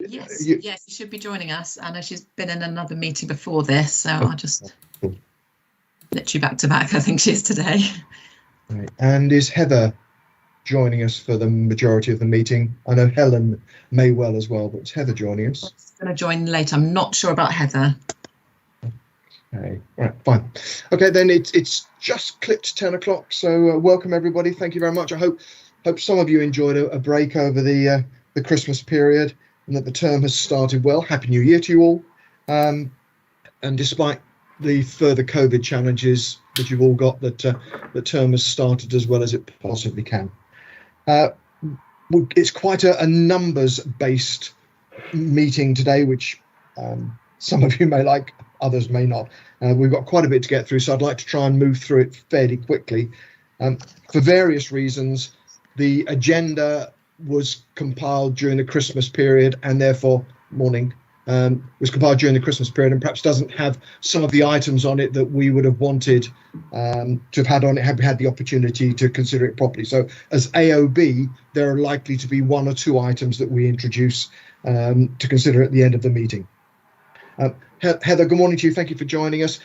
Yes, yes, she should be joining us. I know she's been in another meeting before this, so I'll just literally back to back. I think she is today. Right. And is Heather joining us for the majority of the meeting? I know Helen may well as well, but is Heather joining us? She's going to join later. I'm not sure about Heather. Okay, right, fine. Okay, then it's just clipped 10 o'clock. So welcome everybody. Thank you very much. I hope some of you enjoyed a break over the Christmas period and that the term has started well. Happy New Year to you all. And despite the further COVID challenges that you've all got, that the term has started as well as it possibly can. It's quite a numbers-based meeting today, which some of you may like, others may not. We've got quite a bit to get through, so I'd like to try and move through it fairly quickly. For various reasons, the agenda was compiled during the Christmas period and therefore was compiled during the Christmas period and perhaps doesn't have some of the items on it that we would have wanted to have had on it had we had the opportunity to consider it properly. So as AOB, there are likely to be one or two items that we introduce to consider at the end of the meeting. Heather, good morning to you. Thank you for joining us.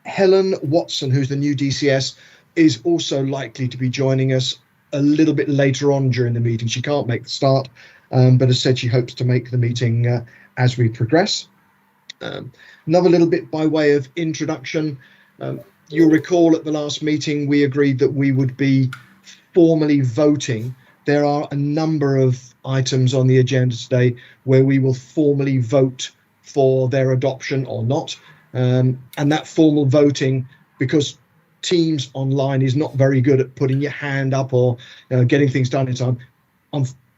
Helen Watson, who's the new DCS, is also likely to be joining us a little bit later on during the meeting. She can't make the start, but as said, she hopes to make the meeting as we progress. Another little bit by way of introduction. You'll recall at the last meeting, we agreed that we would be formally voting. There are a number of items on the agenda today where we will formally vote for their adoption or not. And that formal voting, because Teams online is not very good at putting your hand up or getting things done in time,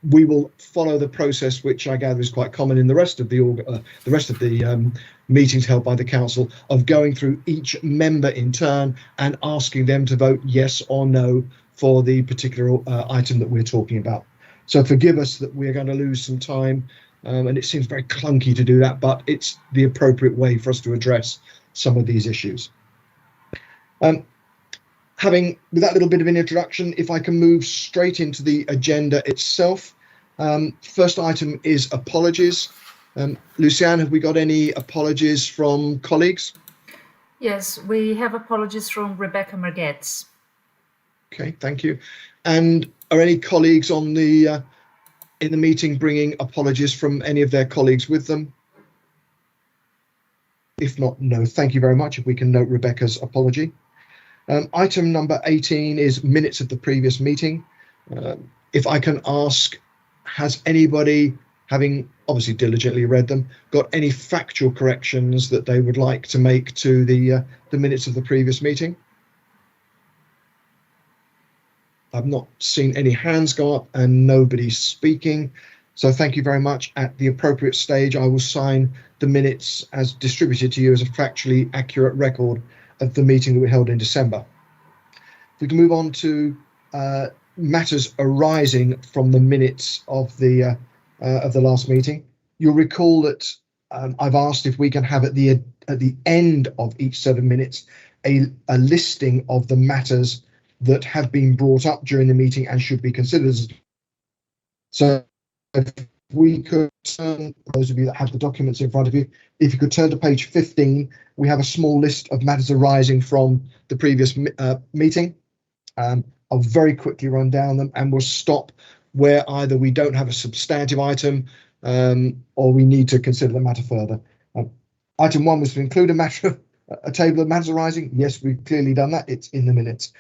we will follow the process, which I gather is quite common in the rest of the meetings held by the council, of going through each member in turn and asking them to vote yes or no for the particular item that we're talking about. So forgive us that we're going to lose some time, and it seems very clunky to do that, but it's the appropriate way for us to address some of these issues. With that little bit of an introduction, if I can move straight into the agenda itself. First item is apologies. Luciane, have we got any apologies from colleagues? Yes, we have apologies from Rebecca Margetts. Okay, thank you. And are any colleagues in the meeting bringing apologies from any of their colleagues with them? If not, no, thank you very much. If we can note Rebecca's apology. Item number 18 is minutes of the previous meeting. If I can ask, has anybody, having obviously diligently read them, got any factual corrections that they would like to make to the minutes of the previous meeting? I've not seen any hands go up and nobody speaking. So thank you very much. At the appropriate stage, I will sign the minutes as distributed to you as a factually accurate record of the meeting that we held in December. We can move on to matters arising from the minutes of the last meeting. You'll recall that I've asked if we can have at the end of each set of minutes a listing of the matters that have been brought up during the meeting and should be considered. So if we could turn, those of you that have the documents in front of you, if you could turn to page 15, we have a small list of matters arising from the previous meeting. I'll very quickly run down them and we'll stop where either we don't have a substantive item or we need to consider the matter further. Item 1 was to include a table of matters arising. Yes, we've clearly done that. It's in the minutes.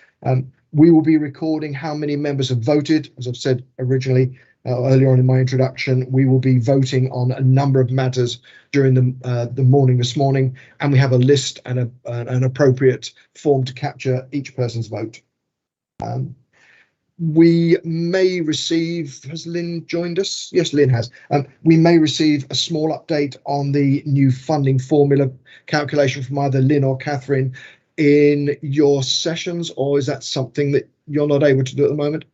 We will be recording how many members have voted. As I've said originally, earlier on in my introduction, we will be voting on a number of matters during the morning this morning, and we have a list and an appropriate form to capture each person's vote. We may receive, has Lynn joined us? Yes, Lynn has. We may receive a small update on the new funding formula calculation from either Lynn or Catherine in your sessions, or is that something that you're not able to do at the moment?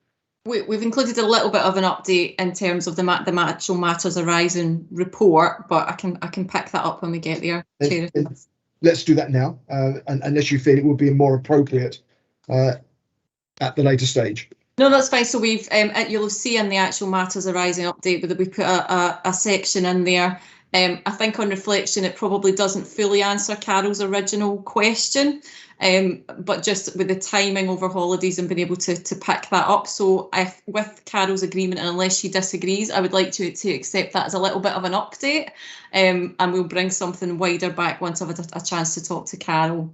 We've included a little bit of an update in terms of the actual matters arising report, but I can pick that up when we get there. Let's do that now, unless you feel it would be more appropriate at the later stage. No, that's fine. So we've, you'll see in the actual Matters Arising update that we put a section in there. I think on reflection, it probably doesn't fully answer Carol's original question, but just with the timing over holidays and being able to pick that up. So if with Carol's agreement, and unless she disagrees, I would like to accept that as a little bit of an update, and we'll bring something wider back once I've had a chance to talk to Carol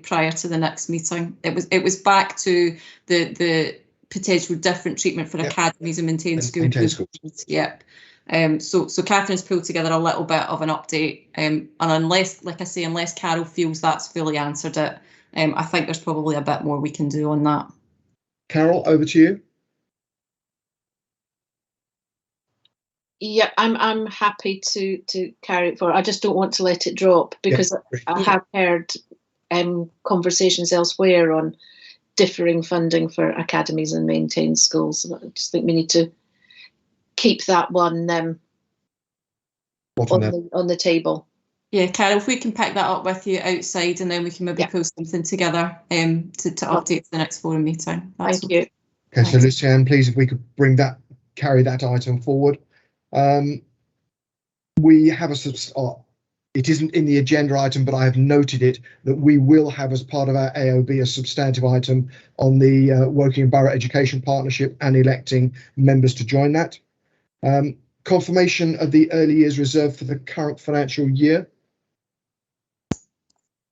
prior to the next meeting. It was back to the potential different treatment for academies and maintained schools. Yep. So Catherine's pulled together a little bit of an update, and unless, like I say, unless Carol feels that's fully answered it, I think there's probably a bit more we can do on that. Carol, over to you. Yeah, I'm happy to carry it forward. I just don't want to let it drop, because I have heard conversations elsewhere on differing funding for academies and maintained schools. So I just think we need to keep that one on the table. Yeah, Carol, if we can pick that up with you outside, and then we can maybe pull something together to update the next forum meeting. Thank you. Okay, so Lucianne, please, if we could carry that item forward. We have it isn't in the agenda item, but I have noted it that we will have, as part of our AOB, a substantive item on the Woking Borough Education Partnership and electing members to join that. Confirmation of the early years reserve for the current financial year.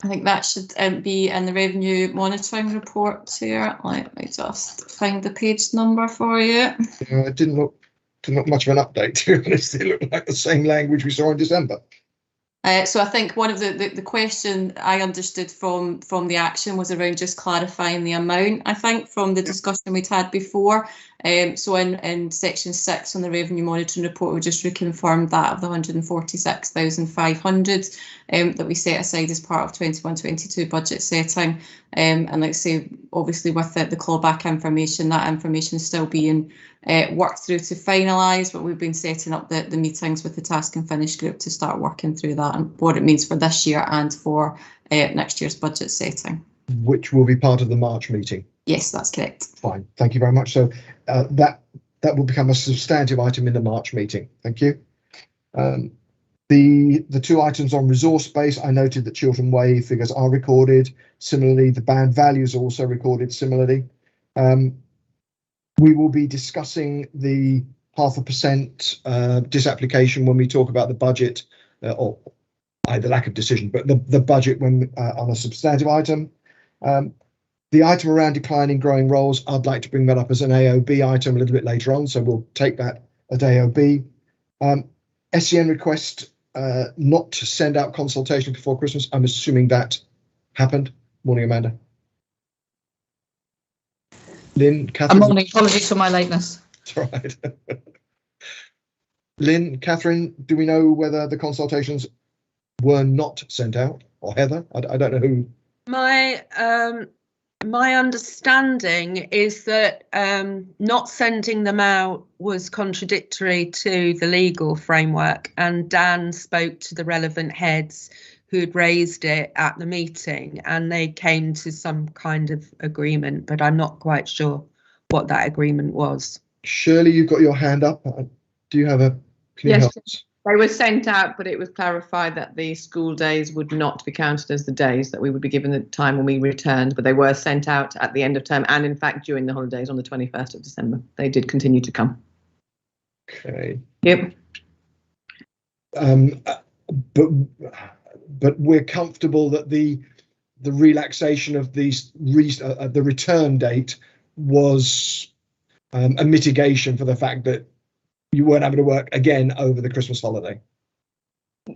I think that should be in the revenue monitoring report here. Let me just find the page number for you. It didn't look much of an update, to be honest. It looked like the same language we saw in December. So I think one of the question I understood from the action was around just clarifying the amount, I think, from the discussion we'd had before. So in section 6 on the revenue monitoring report, we just reconfirmed that of the 146,500 that we set aside as part of 21-22 budget setting. And like I say, obviously with the clawback information, that information is still being worked through to finalise, but we've been setting up the meetings with the Task and Finish group to start working through that and what it means for this year and for next year's budget setting. Which will be part of the March meeting? Yes, that's correct. Fine, thank you very much. So that will become a substantive item in the March meeting. Thank you. The two items on resource base, I noted that Chiltern Way figures are recorded. Similarly, the band values are also recorded similarly. We will be discussing the 0.5% disapplication when we talk about the budget, or the lack of decision, but the budget when on a substantive item. The item around declining growing roles, I'd like to bring that up as an AOB item a little bit later on, so we'll take that at AOB. SEN request not to send out consultation before Christmas. I'm assuming that happened. Morning, Amanda. Lynn, Catherine. Morning, apologies for my lateness. That's all right. Lynn, Catherine, do we know whether the consultations were not sent out, or Heather? I don't know who. My understanding is that not sending them out was contradictory to the legal framework, and Dan spoke to the relevant heads who'd raised it at the meeting, and they came to some kind of agreement, but I'm not quite sure what that agreement was. Shirley, you've got your hand up. Do you have a? Can you help us? They were sent out, but it was clarified that the school days would not be counted as the days that we would be given the time when we returned, but they were sent out at the end of term and in fact during the holidays on the 21st of December. They did continue to come. Okay. Yep. But we're comfortable that the relaxation of these the return date was a mitigation for the fact that you weren't having to work again over the Christmas holiday.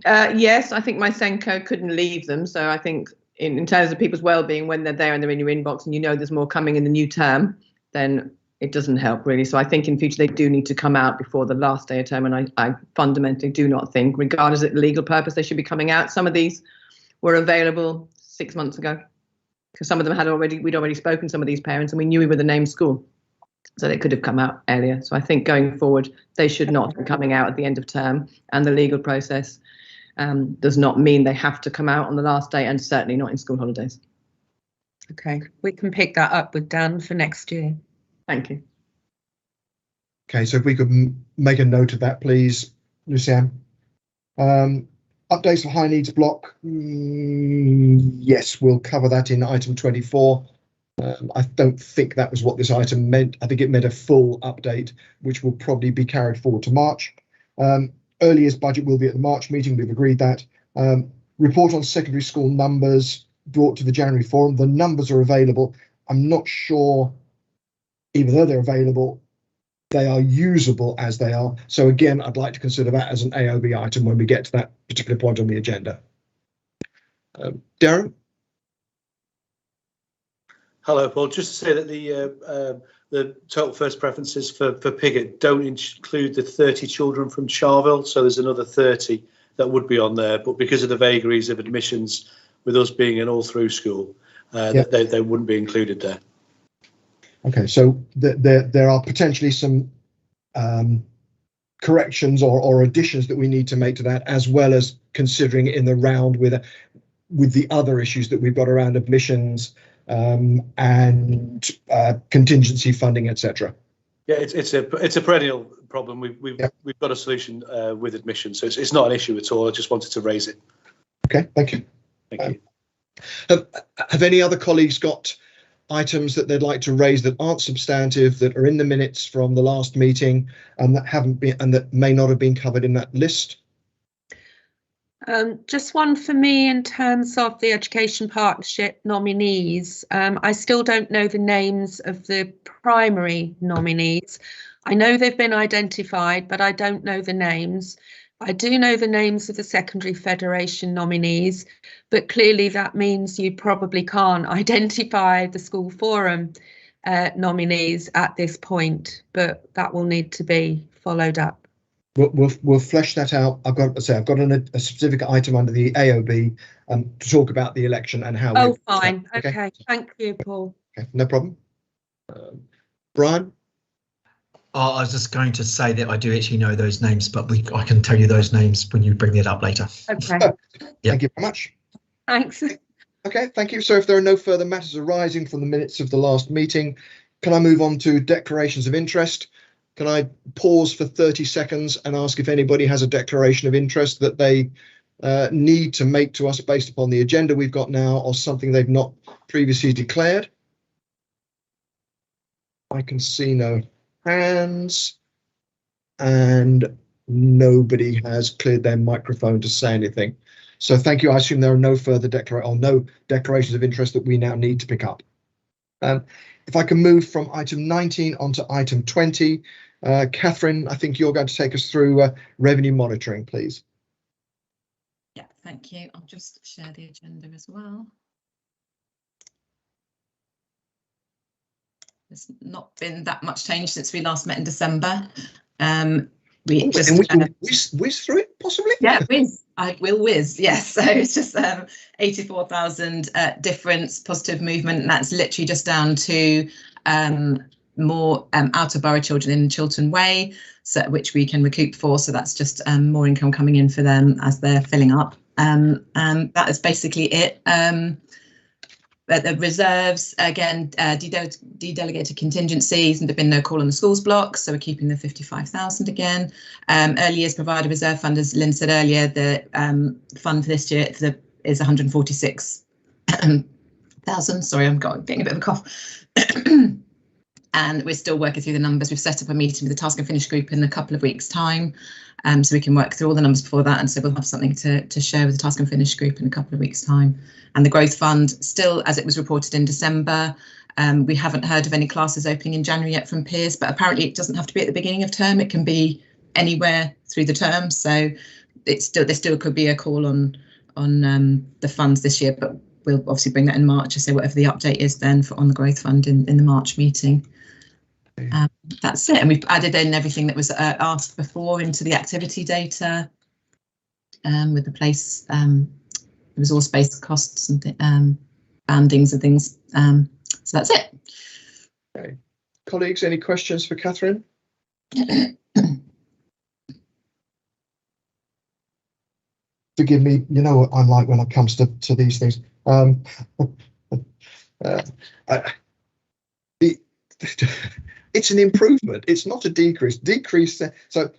Yes, I think my Senko couldn't leave them. So I think in terms of people's well-being, when they're there and they're in your inbox and you know there's more coming in the new term, then it doesn't help really. So I think in future they do need to come out before the last day of term. And I fundamentally do not think, regardless of the legal purpose, they should be coming out. Some of these were available 6 months ago because some of them we'd already spoken to some of these parents and we knew we were the named school. So they could have come out earlier. So I think going forward, they should not be coming out at the end of term, and the legal process does not mean they have to come out on the last day, and certainly not in school holidays. Okay, we can pick that up with Dan for next year. Thank you. Okay, so if we could make a note of that, please, Lucianne. Updates for high needs block. Yes, we'll cover that in item 24. I don't think that was what this item meant. I think it meant a full update, which will probably be carried forward to March. Earliest budget will be at the March meeting. We've agreed that. Report on secondary school numbers brought to the January forum. The numbers are available. I'm not sure, even though they're available, they are usable as they are. So again, I'd like to consider that as an AOB item when we get to that particular point on the agenda. Darren? Hello, Paul. Just to say that the total first preferences for Pigott don't include the 30 children from Charville, so there's another 30 that would be on there, but because of the vagaries of admissions, with us being an all-through school, they wouldn't be included there. Okay, so there are potentially some corrections or additions that we need to make to that, as well as considering it in the round with the other issues that we've got around admissions and contingency funding, etc. Yeah, it's a perennial problem. We've got a solution with admission, so it's not an issue at all. I just wanted to raise it. Okay, thank you. Thank you. Have any other colleagues got items that they'd like to raise that aren't substantive, that are in the minutes from the last meeting and that haven't been, and that may not have been covered in that list? Just one for me in terms of the Education Partnership nominees. I still don't know the names of the primary nominees. I know they've been identified, but I don't know the names. I do know the names of the Secondary Federation nominees, but clearly that means you probably can't identify the School Forum nominees at this point, but that will need to be followed up. We'll flesh that out. I've got a specific item under the AOB to talk about the election and how. Oh, fine. Okay. Thank you, Paul. Okay, no problem. Brian? I was just going to say that I do actually know those names, but I can tell you those names when you bring it up later. Okay. Thank you very much. Thanks. Okay, thank you. So if there are no further matters arising from the minutes of the last meeting, can I move on to declarations of interest? Can I pause for 30 seconds and ask if anybody has a declaration of interest that they need to make to us based upon the agenda we've got now, or something they've not previously declared? I can see no hands, and nobody has cleared their microphone to say anything. So thank you. I assume there are no further declarations of interest that we now need to pick up. If I can move from item 19 onto item 20, Catherine, I think you're going to take us through revenue monitoring, please. Yeah, thank you. I'll just share the agenda as well. There's not been that much change since we last met in December. We just whiz through it, possibly. Yeah, whiz. I will whiz. Yes, so it's just 84,000 difference, positive movement, and that's literally just down to more out of borough children in Chiltern Way, so which we can recoup for. So that's just more income coming in for them as they're filling up. And that is basically it. The reserves, again, de-delegated contingencies, and there've been no call on the schools block, so we're keeping the 55,000 again. Early years provider reserve fund, as Lynn said earlier, the fund for this year is 146,000. Sorry, I'm getting a bit of a cough. And we're still working through the numbers. We've set up a meeting with the Task and Finish group in a couple of weeks' time, so we can work through all the numbers before that, and so we'll have something to share with the Task and Finish group in a couple of weeks' time. And the growth fund, still as it was reported in December, we haven't heard of any classes opening in January yet from peers, but apparently it doesn't have to be at the beginning of term. It can be anywhere through the term, so there still could be a call on the funds this year, but we'll obviously bring that in March, to say whatever the update is then on the growth fund in the March meeting. That's it, and we've added in everything that was asked before into the activity data with the place resource-based costs and bandings and things. So that's it. Okay, colleagues, any questions for Catherine? Forgive me, you know what I'm like when it comes to these things. it's an improvement. It's not a decrease. So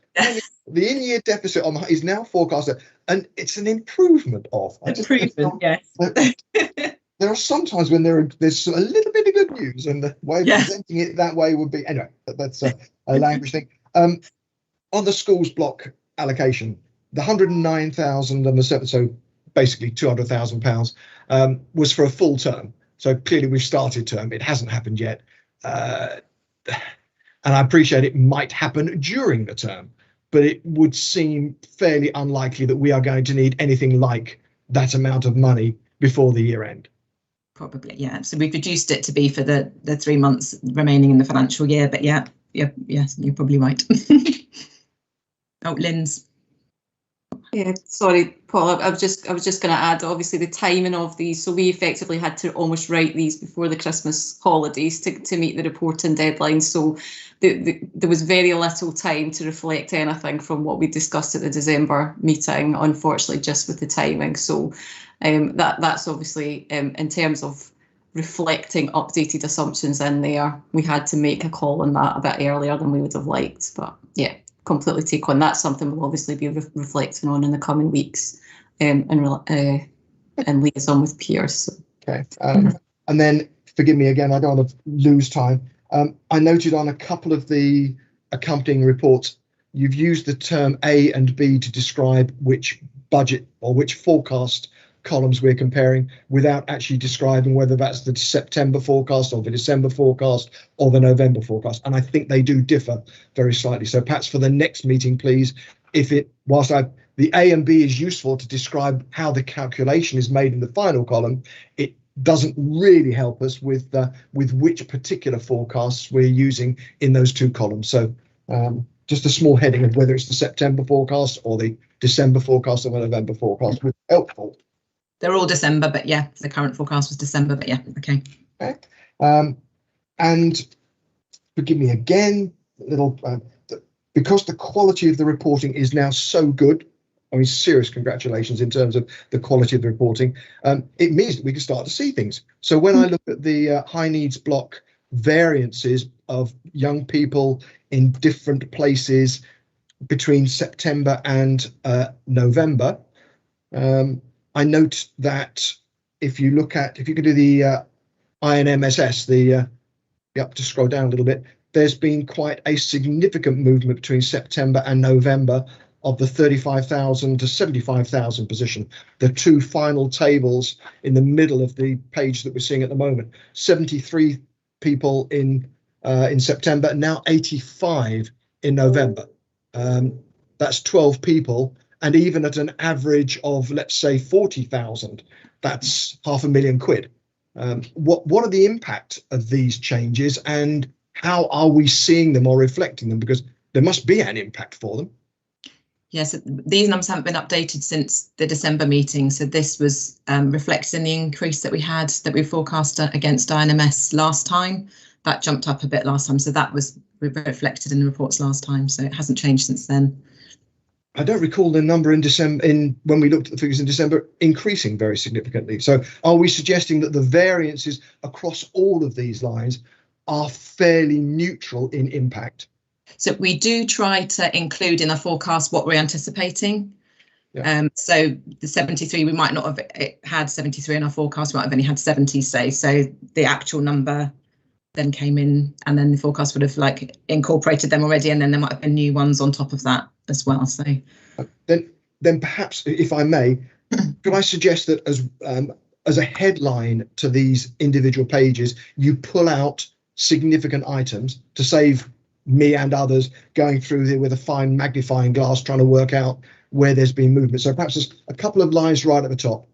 the in-year deficit is now forecasted, and it's an improvement of. Yes. There are sometimes when there's a little bit of good news, and the way of presenting it that way would be anyway. That's a language thing. On the schools block allocation, the 109,000 and the so basically £200,000 was for a full term. So clearly we've started term. It hasn't happened yet, and I appreciate it might happen during the term, but it would seem fairly unlikely that we are going to need anything like that amount of money before the year end. Probably, yeah. So we've reduced it to be for the 3 months remaining in the financial year, but yes, you're probably right. Oh, Lynn's. Yeah, sorry, Paul. I was just going to add, obviously, the timing of these. So we effectively had to almost write these before the Christmas holidays to meet the reporting deadline. So there was very little time to reflect anything from what we discussed at the December meeting, unfortunately, just with the timing. So that's obviously in terms of reflecting updated assumptions in there, we had to make a call on that a bit earlier than we would have liked. But yeah, completely take on. That's something we'll obviously be reflecting on in the coming weeks and liaison with peers. So. Okay. And then, forgive me again, I don't want to lose time. I noted on a couple of the accompanying reports, you've used the term A and B to describe which budget or which forecast columns we're comparing without actually describing whether that's the September forecast or the December forecast or the November forecast. And I think they do differ very slightly. So perhaps for the next meeting, please, the A and B is useful to describe how the calculation is made in the final column, it doesn't really help us with which particular forecasts we're using in those two columns. So just a small heading of whether it's the September forecast or the December forecast or the November forecast would be helpful. They're all December, but yeah, the current forecast was December, but yeah, okay. And forgive me again, because the quality of the reporting is now so good, I mean, serious congratulations in terms of the quality of the reporting. It means that we can start to see things. So when I look at the high needs block variances of young people in different places between September and November, I note that if you could do the INMSS, just scroll down a little bit, there's been quite a significant movement between September and November of the 35,000 to 75,000 position. The two final tables in the middle of the page that we're seeing at the moment, 73 people in September, and now 85 in November. That's 12 people. And even at an average of, let's say, 40,000, that's £500,000. What are the impact of these changes, and how are we seeing them or reflecting them? Because there must be an impact for them. Yes, these numbers haven't been updated since the December meeting. So this was reflected in the increase that we forecast against INMS last time. That jumped up a bit last time. So that was reflected in the reports last time. So it hasn't changed since then. I don't recall the number in December, when we looked at the figures in December, increasing very significantly. So are we suggesting that the variances across all of these lines are fairly neutral in impact? So we do try to include in our forecast what we're anticipating. Yeah. So the 73, we might not have had 73 in our forecast, we might have only had 70, say. So the actual number then came in, and then the forecast would have incorporated them already, and then there might have been new ones on top of that as well. So then perhaps, if I may, could I suggest that as a headline to these individual pages, you pull out significant items to save me and others going through there with a fine magnifying glass trying to work out where there's been movement. So perhaps there's a couple of lines right at the top,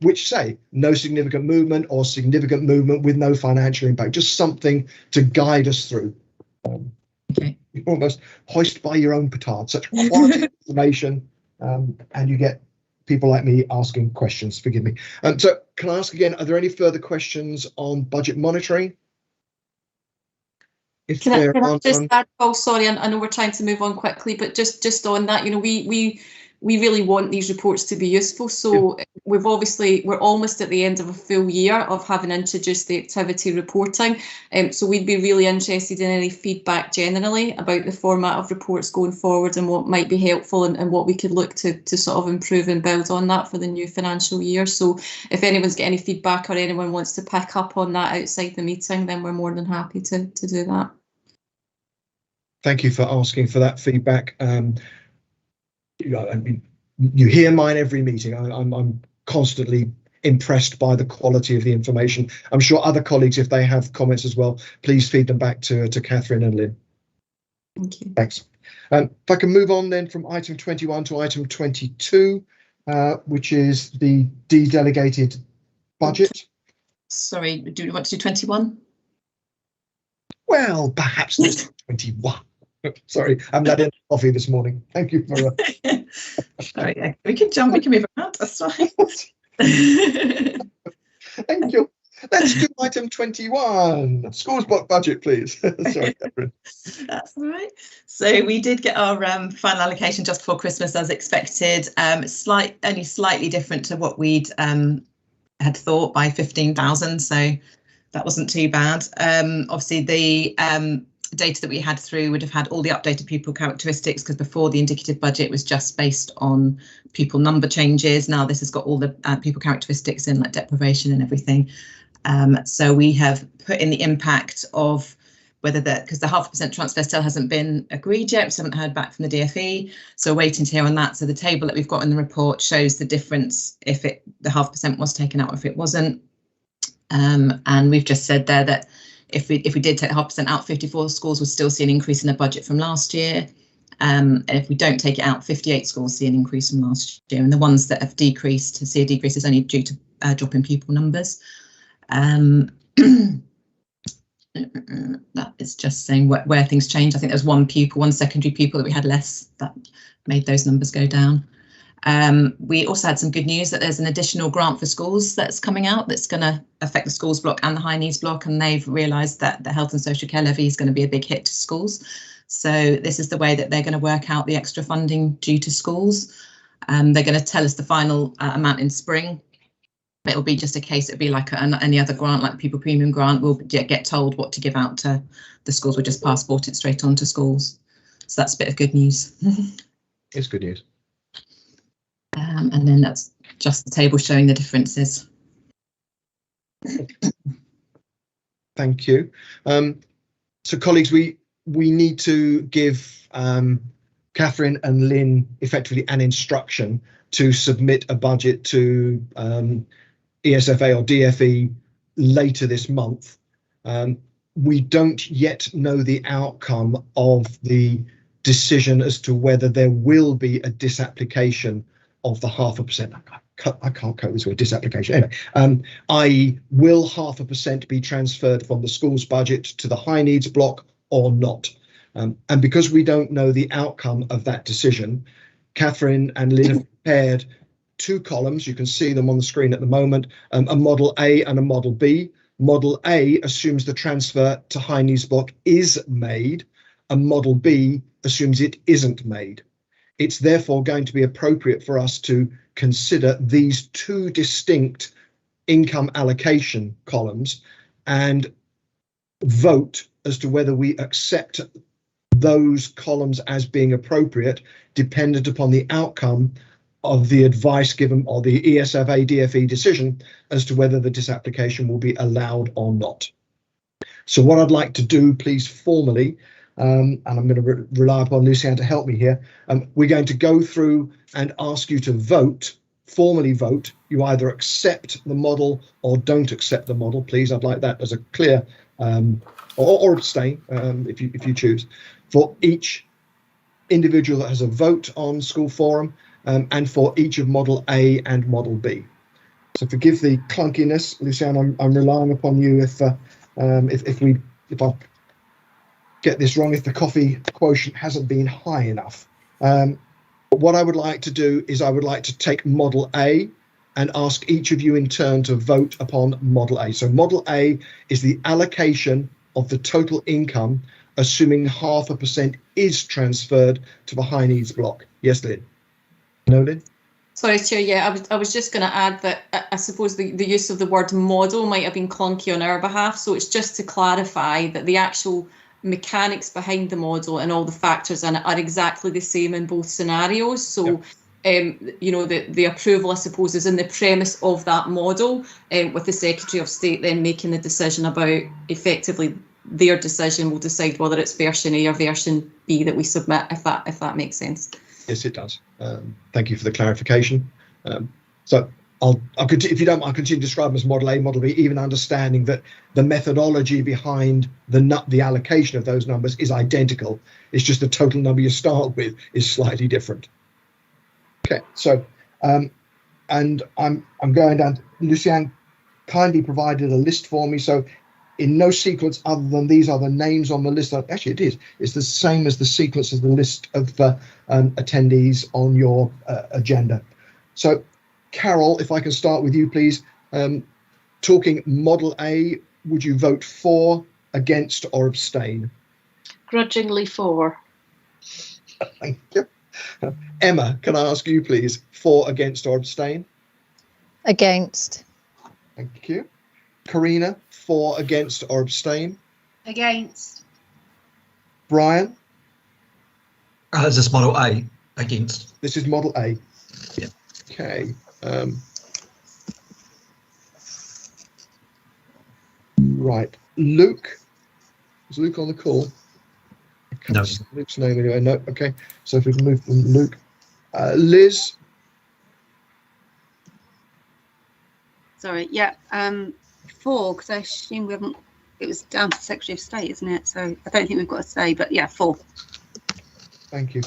which say no significant movement or significant movement with no financial impact, just something to guide us through. Okay. You almost hoist by your own petard, such quality information, and you get people like me asking questions, forgive me. So can I ask again, are there any further questions on budget monitoring? Can I just add, oh sorry, I know we're trying to move on quickly, but just on that, we really want these reports to be useful. So we're almost at the end of a full year of having introduced the activity reporting. So we'd be really interested in any feedback generally about the format of reports going forward and what might be helpful and what we could look to sort of improve and build on that for the new financial year. So if anyone's got any feedback or anyone wants to pick up on that outside the meeting, then we're more than happy to do that. Thank you for asking for that feedback. You hear mine every meeting. I'm constantly impressed by the quality of the information. I'm sure other colleagues, if they have comments as well, please feed them back to Catherine and Lynn. Thank you. Thanks. If I can move on then from item 21 to item 22, which is the de-delegated budget. Sorry, do you want to do 21? Well, perhaps let's do 21. Sorry, I'm not in coffee this morning. Thank you for. Sorry, yeah. We can move around. That's fine. Thank you. Let's do item 21. Schools block budget, please. Sorry, Catherine. That's all right. So we did get our final allocation just before Christmas, as expected. Only slightly different to what we'd had thought by 15,000. So that wasn't too bad. Obviously, the data that we had through would have had all the updated pupil characteristics, because before the indicative budget was just based on pupil number changes. Now this has got all the pupil characteristics in, like deprivation and everything. So we have put in the impact of whether because the 0.5% transfer still hasn't been agreed yet. We still haven't heard back from the DFE, so waiting to hear on that. So the table that we've got in the report shows the difference if the 0.5% was taken out or if it wasn't. And we've just said there that if we did take 0.5% out, 54 schools will still see an increase in their budget from last year. And if we don't take it out, 58 schools see an increase from last year. And the ones that have decreased to see a decrease is only due to a drop in pupil numbers. That is just saying where things change. I think there's one secondary pupil that we had less that made those numbers go down. We also had some good news that there's an additional grant for schools that's coming out that's going to affect the schools block and the high needs block, and they've realised that the health and social care levy is going to be a big hit to schools. So this is the way that they're going to work out the extra funding due to schools. They're going to tell us the final amount in spring. It'll be just a case, it'll be like any other grant, like Pupil Premium Grant. We'll get told what to give out to the schools. We'll just passport it straight on to schools. So that's a bit of good news. It's good news. And then that's just the table showing the differences. Thank you. So colleagues, we need to give Catherine and Lynn effectively an instruction to submit a budget to ESFA or DFE later this month. We don't yet know the outcome of the decision as to whether there will be a disapplication of the 0.5%. I can't cope this word, disapplication. Anyway, i.e., will 0.5% be transferred from the school's budget to the high needs block or not? And because we don't know the outcome of that decision, Catherine and Lynn have prepared two columns. You can see them on the screen at the moment, a model A and a model B. Model A assumes the transfer to high needs block is made, and model B assumes it isn't made. It's therefore going to be appropriate for us to consider these two distinct income allocation columns and vote as to whether we accept those columns as being appropriate, dependent upon the outcome of the advice given or the ESFA DFE decision as to whether the disapplication will be allowed or not. So what I'd like to do, please, formally, and I'm going to rely upon Lucianne to help me here. We're going to go through and ask you to vote, formally vote. You either accept the model or don't accept the model, please. I'd like that as a clear, or abstain if you choose, for each individual that has a vote on School Forum, and for each of Model A and Model B. So forgive the clunkiness, Lucianne. I'm relying upon you if I get this wrong, if the coffee quotient hasn't been high enough. What I would like to do is I would like to take Model A and ask each of you in turn to vote upon Model A. So Model A is the allocation of the total income, assuming 0.5% is transferred to the high needs block. Yes, Lynn? No, Lynn? Sorry, Chair. Yeah, I was just going to add that I suppose the use of the word model might have been clunky on our behalf. So it's just to clarify that the actual mechanics behind the model and all the factors in it are exactly the same in both scenarios. So, you know, the approval, I suppose, is in the premise of that model, with the Secretary of State then making the decision about effectively their decision will decide whether it's version A or version B that we submit, if that makes sense. Yes, it does. Thank you for the clarification. So I'll continue, if you don't mind, I'll continue to describe them as Model A, Model B, even understanding that the methodology behind the allocation of those numbers is identical. It's just the total number you start with is slightly different. Okay, so and I'm going down. Luciane kindly provided a list for me, so in no sequence other than these are the names on the list. Actually, it is. It's the same as the sequence as the list of attendees on your agenda. So, Carol, if I can start with you, please. Talking Model A, would you vote for, against, or abstain? Grudgingly for. Thank you. Emma, can I ask you, please, for, against, or abstain? Against. Thank you. Karina, for, against, or abstain? Against. Brian? Is this Model A? Against. This is Model A. Yeah. Okay. Right. Luke? Is Luke on the call? No. Luke's name anyway. No. Okay. So if we can move from Luke. Liz? Sorry. Yeah. For, because I assume we haven't. It was down to Secretary of State, isn't it? So I don't think we've got a say. But yeah, for. Thank you.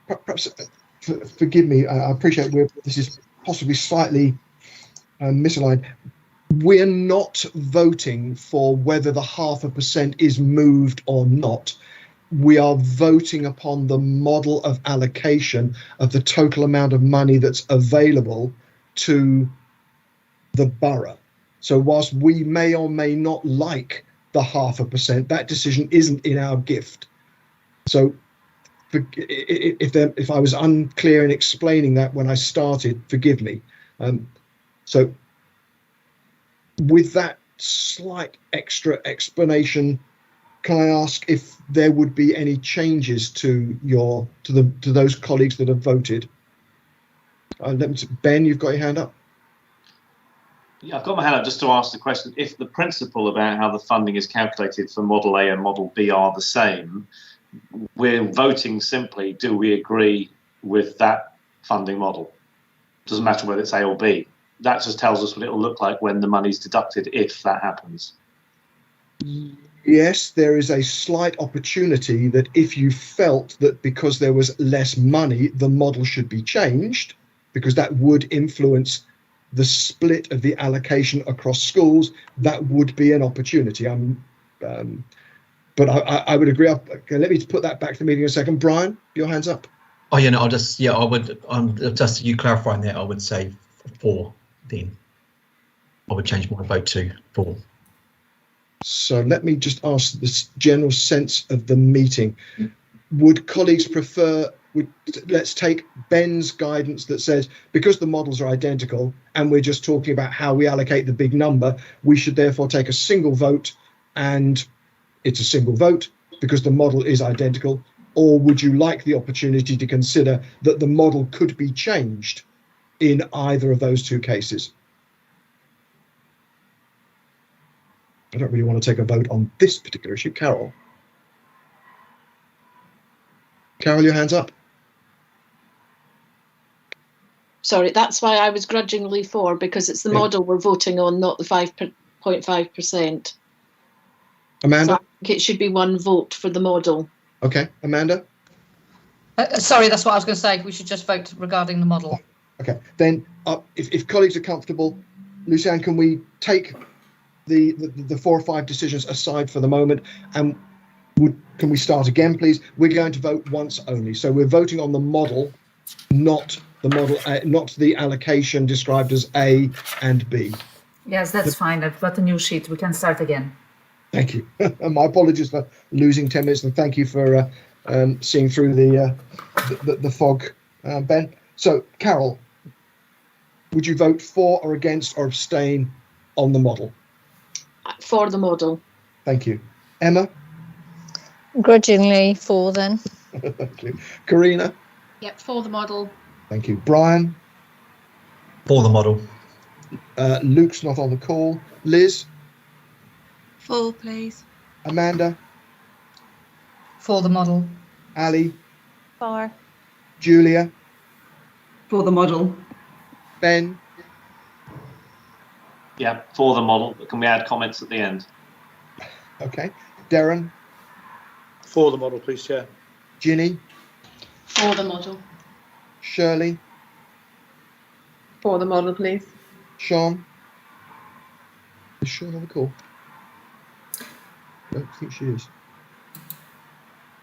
Perhaps forgive me. I appreciate this is possibly slightly misaligned. We're not voting for whether the 0.5% is moved or not. We are voting upon the model of allocation of the total amount of money that's available to the borough. So whilst we may or may not like the 0.5%, that decision isn't in our gift. So if I was unclear in explaining that when I started, forgive me. So with that slight extra explanation, can I ask if there would be any changes to those colleagues that have voted? Ben, you've got your hand up. Yeah, I've got my hand up just to ask the question. If the principle about how the funding is calculated for Model A and Model B are the same, we're voting simply, do we agree with that funding model? Doesn't matter whether it's A or B. That just tells us what it will look like when the money's deducted, if that happens. Yes, there is a slight opportunity that if you felt that because there was less money, the model should be changed, because that would influence the split of the allocation across schools, that would be an opportunity. But I would agree. Okay, let me put that back to the meeting in a second. Brian, your hand's up. Oh, yeah, no, I would, just you clarifying that, I would say for then. I would change my vote to for. So let me just ask this general sense of the meeting. Would colleagues prefer, let's take Ben's guidance that says, because the models are identical and we're just talking about how we allocate the big number, we should therefore take a single vote and it's a single vote because the model is identical? Or would you like the opportunity to consider that the model could be changed in either of those two cases? I don't really want to take a vote on this particular issue. Carol? Carol, your hand's up. Sorry, that's why I was grudgingly for, because it's the model we're voting on, not the 5.5%. Amanda? So I think it should be one vote for the model. Okay, Amanda? Sorry, that's what I was going to say. We should just vote regarding the model. Okay, then if colleagues are comfortable, Luciane, can we take the 4 or 5 decisions aside for the moment, and can we start again, please? We're going to vote once only, so we're voting on the model, not the allocation described as A and B. Yes, that's fine. I've got a new sheet. We can start again. Thank you. My apologies for losing 10 minutes, and thank you for seeing through the fog Ben. So, Carol, would you vote for or against or abstain on the model? For the model. Thank you. Emma? Grudgingly for then. Thank you. Karina? Yep, for the model. Thank you. Brian? For the model. Luke's not on the call. Liz? For, please. Amanda? For the model. Ali? For. Julia? For the model. Ben? Yeah, for the model. But can we add comments at the end? Okay. Darren? For the model, please, Chair. Ginny? For the model. Shirley? For the model, please. Sean? Is Sean on the call? I don't think she is.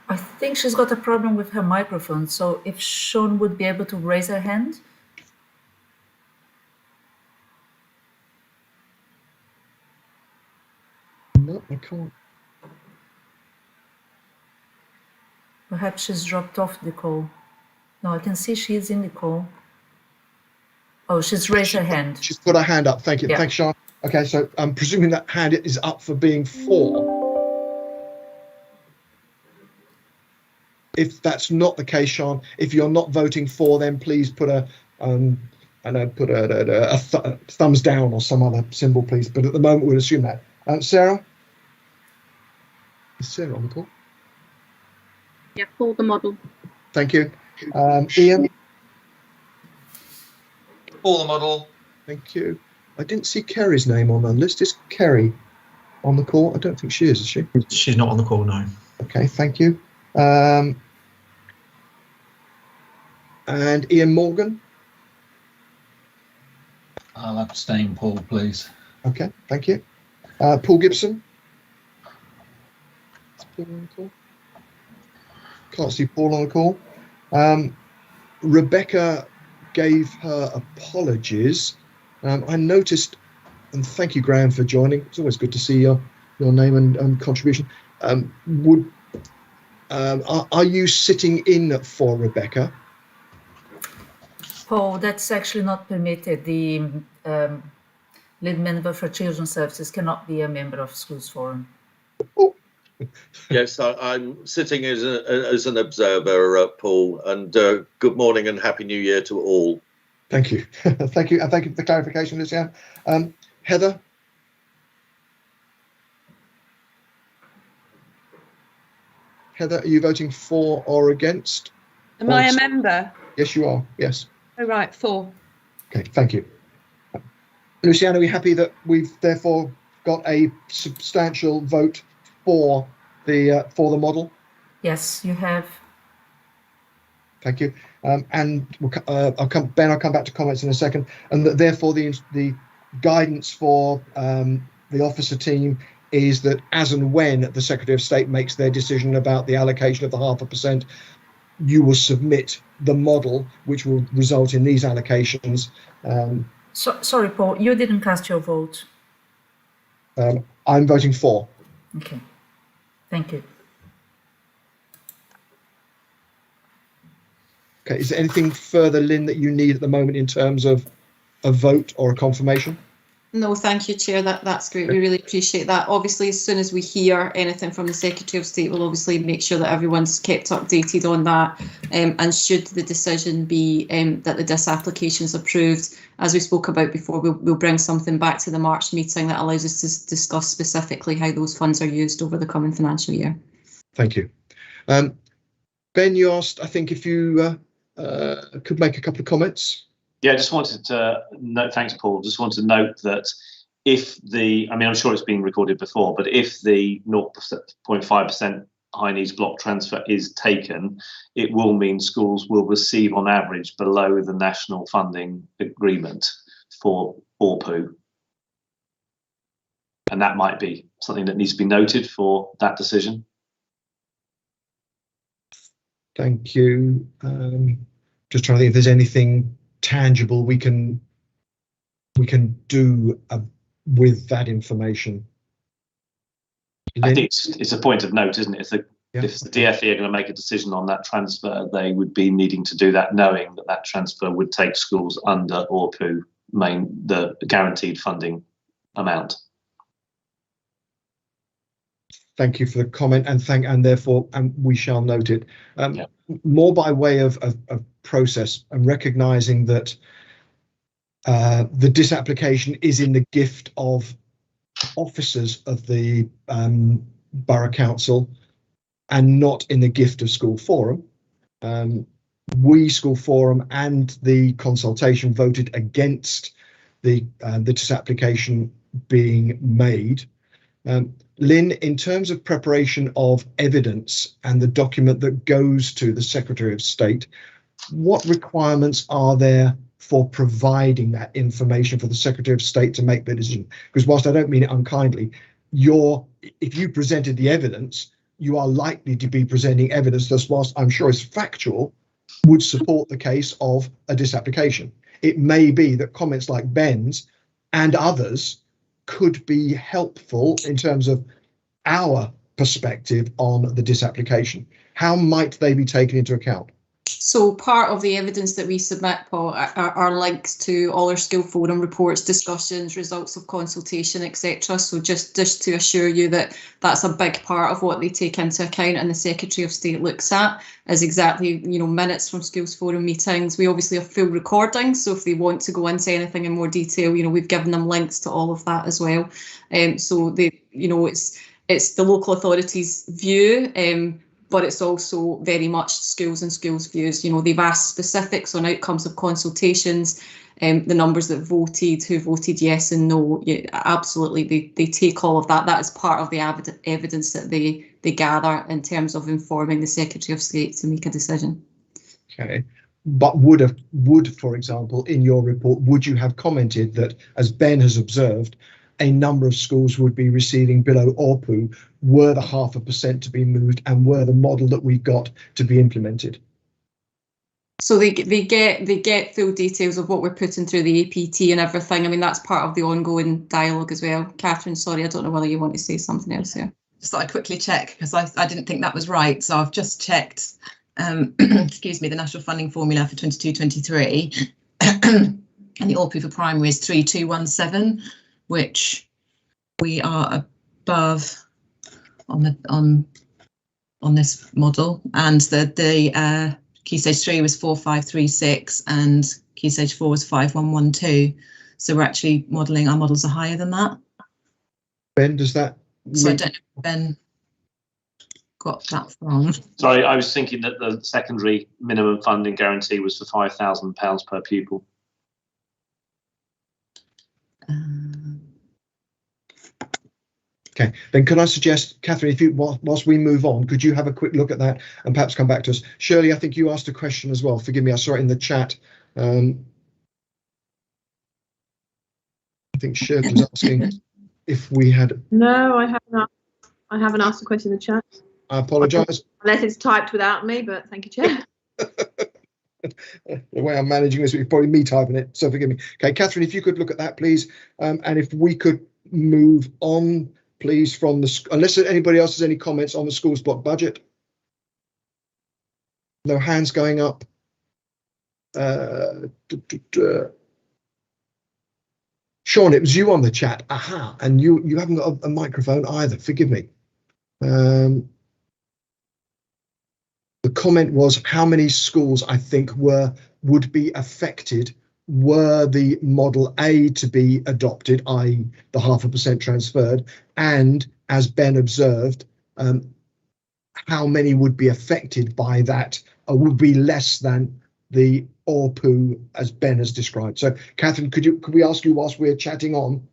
I think she's got a problem with her microphone, so if Sean would be able to raise her hand. No, I can't. Perhaps she's dropped off the call. No, I can see she's in the call. Oh, she's raised her hand. She's put her hand up. Thank you. Yeah. Thanks, Sean. Okay, so I'm presuming that hand is up for being for. If that's not the case, Sean, if you're not voting for, then please put a thumbs down or some other symbol, please. But at the moment, we'll assume that. Sarah? Is Sarah on the call? Yeah, for the model. Thank you. Ian? For the model. Thank you. I didn't see Kerry's name on the list. Is Kerry on the call? I don't think she is she? She's not on the call, no. Okay, thank you. And Ian Morgan? I'll abstain, Paul, please. Okay, thank you. Paul Gibson? Is Paul on the call? Can't see Paul on the call. Rebecca gave her apologies. I noticed, and thank you, Graham, for joining. It's always good to see your name and contribution. Are you sitting in for Rebecca? Paul, that's actually not permitted. The lead member for Children's Services cannot be a member of Schools Forum. Yes, I'm sitting as an observer, Paul, and good morning and Happy New Year to all. Thank you. Thank you. And thank you for the clarification, Lucian. Heather? Heather, are you voting for or against? Am I a member? Yes, you are. Yes. Oh, right, for. Okay, thank you. Luciana, are we happy that we've therefore got a substantial vote for the model? Yes, you have. Thank you. And I'll come back to comments in a second. And that therefore the guidance for the officer team is that as and when the Secretary of State makes their decision about the allocation of the 0.5%, you will submit the model, which will result in these allocations. Sorry, Paul, you didn't cast your vote. I'm voting for. Okay, thank you. Okay, is there anything further, Lynn, that you need at the moment in terms of a vote or a confirmation? No, thank you, Chair. That's great. We really appreciate that. Obviously, as soon as we hear anything from the Secretary of State, we'll obviously make sure that everyone's kept updated on that. And should the decision be that the DIS application is approved, as we spoke about before, we'll bring something back to the March meeting that allows us to discuss specifically how those funds are used over the coming financial year. Thank you. Ben, you asked, I think, if you could make a couple of comments. Yeah, just wanted to note, thanks, Paul. Just want to note that if I'm sure it's been recorded before, but if the 0.5% high needs block transfer is taken, it will mean schools will receive on average below the national funding agreement for ORPU. And that might be something that needs to be noted for that decision. Thank you. Just trying to think if there's anything tangible we can do with that information. I think it's a point of note, isn't it? Yeah. If the DFE are going to make a decision on that transfer, they would be needing to do that knowing that that transfer would take schools under ORPU the guaranteed funding amount. Thank you for the comment, and therefore we shall note it. More by way of process and recognising that the disapplication is in the gift of officers of the Borough Council and not in the gift of School Forum. We, School Forum, and the consultation voted against the disapplication being made. Lynn, in terms of preparation of evidence and the document that goes to the Secretary of State, what requirements are there for providing that information for the Secretary of State to make the decision? Because whilst I don't mean it unkindly, if you presented the evidence, you are likely to be presenting evidence that, whilst I'm sure is factual, would support the case of a disapplication. It may be that comments like Ben's and others could be helpful in terms of our perspective on the disapplication. How might they be taken into account? So part of the evidence that we submit, Paul, are links to all our School Forum reports, discussions, results of consultation, etc. So just to assure you that that's a big part of what they take into account and the Secretary of State looks at is exactly, minutes from Schools Forum meetings. We obviously have full recordings, so if they want to go into anything in more detail, we've given them links to all of that as well. So it's the local authorities' view. But it's also very much schools and schools' views. They've asked specifics on outcomes of consultations, the numbers that voted, who voted yes and no. Yeah, absolutely, they take all of that. That is part of the evidence that they gather in terms of informing the Secretary of State to make a decision. Okay, but would, for example, in your report, would you have commented that, as Ben has observed, a number of schools would be receiving below ORPU were the 0.5% to be moved and were the model that we got to be implemented? So they get full details of what we're putting through the APT and everything. I mean, that's part of the ongoing dialogue as well. Catherine, sorry, I don't know whether you want to say something else here. Just thought I'd quickly check because I didn't think that was right. So I've just checked, excuse me, the national funding formula for 22-23 and the ORPU for primary is 3217, which we are above on this model, and the Key Stage 3 was 4536 and Key Stage 4 was 5112. So we're actually modelling, our models are higher than that. Ben, does that? So I don't know if Ben got that from. Sorry, I was thinking that the secondary minimum funding guarantee was for £5,000 per pupil. Okay, then can I suggest, Catherine, if you, whilst we move on, could you have a quick look at that and perhaps come back to us? Shirley, I think you asked a question as well. Forgive me, I saw it in the chat. I think Shirley was asking if we had. No, I haven't asked a question in the chat. I apologise. Unless it's typed without me, but thank you, Chair. The way I'm managing this is probably me typing it, so forgive me. Okay, Catherine, if you could look at that, please, and if we could move on, please, from the, unless anybody else has any comments on the schools block budget. No hands going up. Sean, it was you on the chat. Aha, and you haven't got a microphone either. Forgive me. The comment was how many schools I think would be affected were the model A to be adopted, i.e. the 0.5% transferred, and as Ben observed, how many would be affected by that would be less than the ORPU as Ben has described. So Catherine, could we ask you whilst we're chatting on,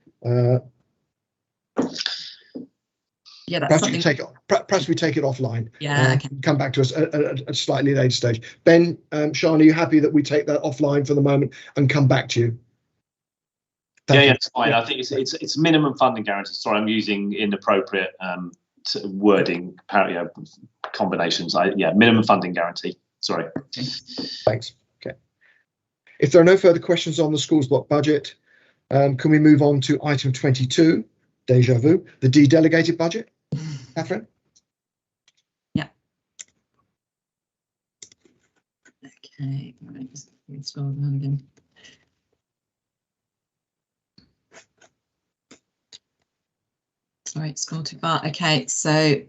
yeah, that's something. Perhaps we take it offline. Yeah, okay. Come back to us at a slightly later stage. Ben, Sean, are you happy that we take that offline for the moment and come back to you? Yeah, it's fine. I think it's minimum funding guarantee. Sorry, I'm using inappropriate wording, combinations. Minimum funding guarantee. Sorry. Thanks. Okay. If there are no further questions on the schools block budget, can we move on to item 22, déjà vu, the de-delegated budget? Catherine? Yeah. Okay, right, just scroll down again. Sorry, scroll too far. Okay, so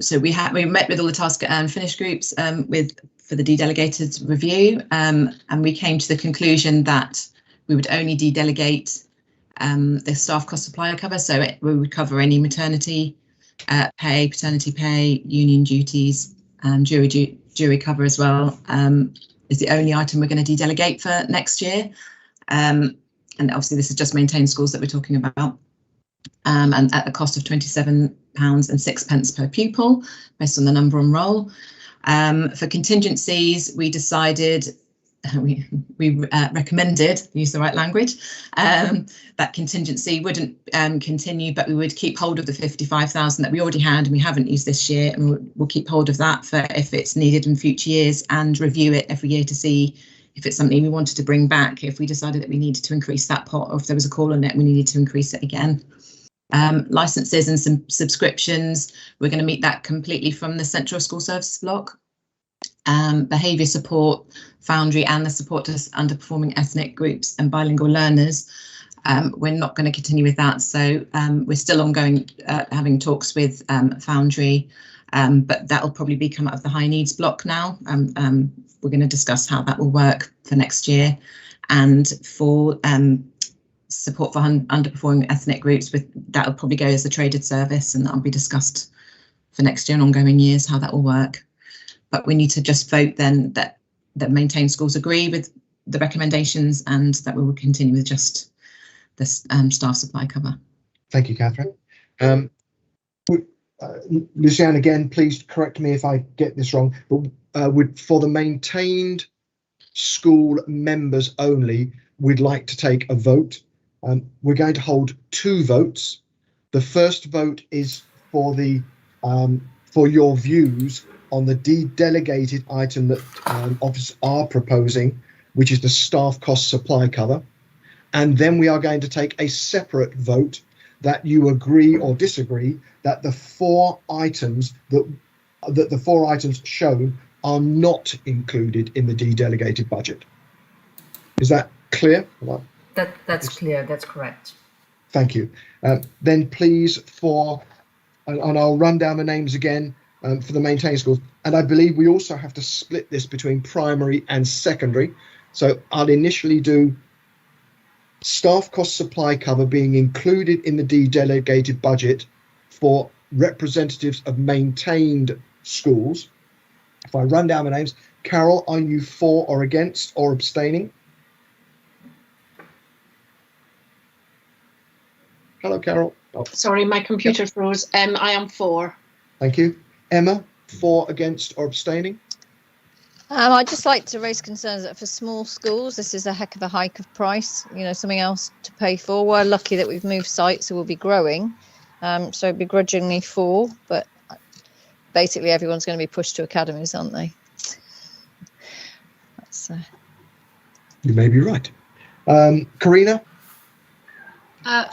so we met with all the task and finish groups for the de-delegated review, and we came to the conclusion that we would only de-delegate the staff cost supplier cover, so we would cover any maternity pay, paternity pay, union duties, and jury cover as well. Is the only item we're going to de-delegate for next year, and obviously this is just maintained schools that we're talking about, and at the cost of £27.06 per pupil, based on the number on roll. For contingencies, we decided, we recommended, use the right language, that contingency wouldn't continue, but we would keep hold of the 55,000 that we already had and we haven't used this year, and we'll keep hold of that for if it's needed in future years, and review it every year to see if it's something we wanted to bring back, if we decided that we needed to increase that pot, or if there was a call on it, we needed to increase it again. Licenses and some subscriptions, we're going to meet that completely from the Central School Services block. Behaviour support, Foundry, and the support to underperforming ethnic groups and bilingual learners, we're not going to continue with that. So we're still ongoing, having talks with Foundry, but that will probably come out of the high needs block now. We're going to discuss how that will work for next year. And for support for underperforming ethnic groups, that will probably go as a traded service, and that'll be discussed for next year and ongoing years how that will work. But we need to just vote then that maintained schools agree with the recommendations, and that we will continue with just the staff supply cover. Thank you, Catherine. Lucianne, again, please correct me if I get this wrong, but for the maintained school members only, we'd like to take a vote. We're going to hold 2 votes. The first vote is for the for your views on the de-delegated item that officers are proposing, which is the staff cost supply cover. And then we are going to take a separate vote that you agree or disagree that the 4 items that the 4 items shown are not included in the de-delegated budget. Is that clear? That's clear. That's correct. Thank you. Then please and I'll run down the names again for the maintained schools. And I believe we also have to split this between primary and secondary. So I'll initially do staff cost supply cover being included in the de-delegated budget for representatives of maintained schools. If I run down the names, Carol, are you for or against or abstaining? Hello, Carol. Oh. Sorry, my computer froze. I am for. Thank you. Emma, for, against or abstaining? I'd just like to raise concerns that for small schools, this is a heck of a hike of price, something else to pay for. We're lucky that we've moved sites, so we'll be growing. So begrudgingly for, but basically everyone's going to be pushed to academies, aren't they? That's, You may be right. Karina?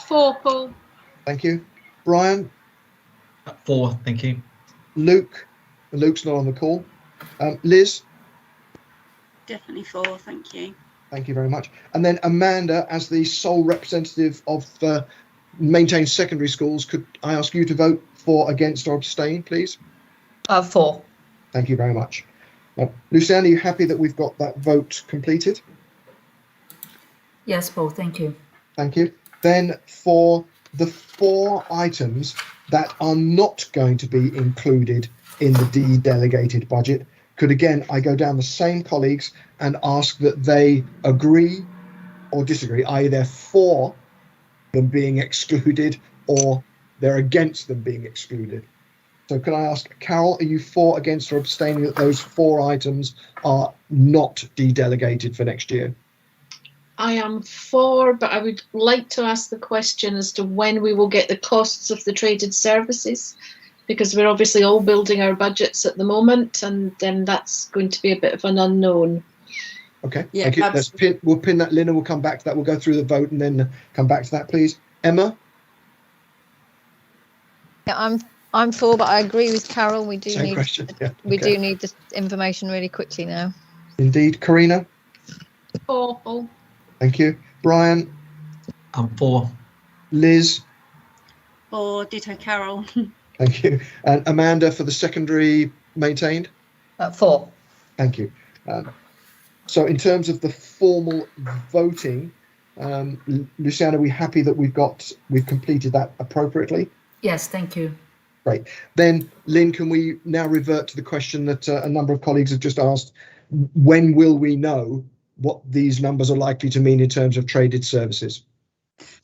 For, Paul. Thank you. Brian? For, thank you. Luke? Luke's not on the call. Liz? Definitely for, thank you. Thank you very much. And then Amanda, as the sole representative of maintained secondary schools, could I ask you to vote for, against or abstain, please? For. Thank you very much. Lucianne, are you happy that we've got that vote completed? Yes, Paul, thank you. Thank you. Then for the 4 items that are not going to be included in the de-delegated budget, could again I go down the same colleagues and ask that they agree or disagree, i.e. they're for them being excluded or they're against them being excluded. So can I ask, Carol, are you for, against or abstaining that those 4 items are not de-delegated for next year? I am for, but I would like to ask the question as to when we will get the costs of the traded services, because we're obviously all building our budgets at the moment, and then that's going to be a bit of an unknown. Okay, Yeah, thank you. We'll pin that, Lynn, and we'll come back to that. We'll go through the vote and then come back to that, please. Emma? Yeah, I'm I'm for, but I agree with Carol. We do Same need question. Yeah. we Okay. do need this information really quickly now. Indeed. Karina, 4, Paul. thank you. Brian, I'm for. Liz, 4, ditto Carol. thank you. And Amanda for the secondary maintained. 4. Thank you. So in terms of the formal voting, Luciana, are we happy that we've completed that appropriately? Yes, thank you. Great. Then, Lynn, can we now revert to the question that a number of colleagues have just asked? When will we know what these numbers are likely to mean in terms of traded services?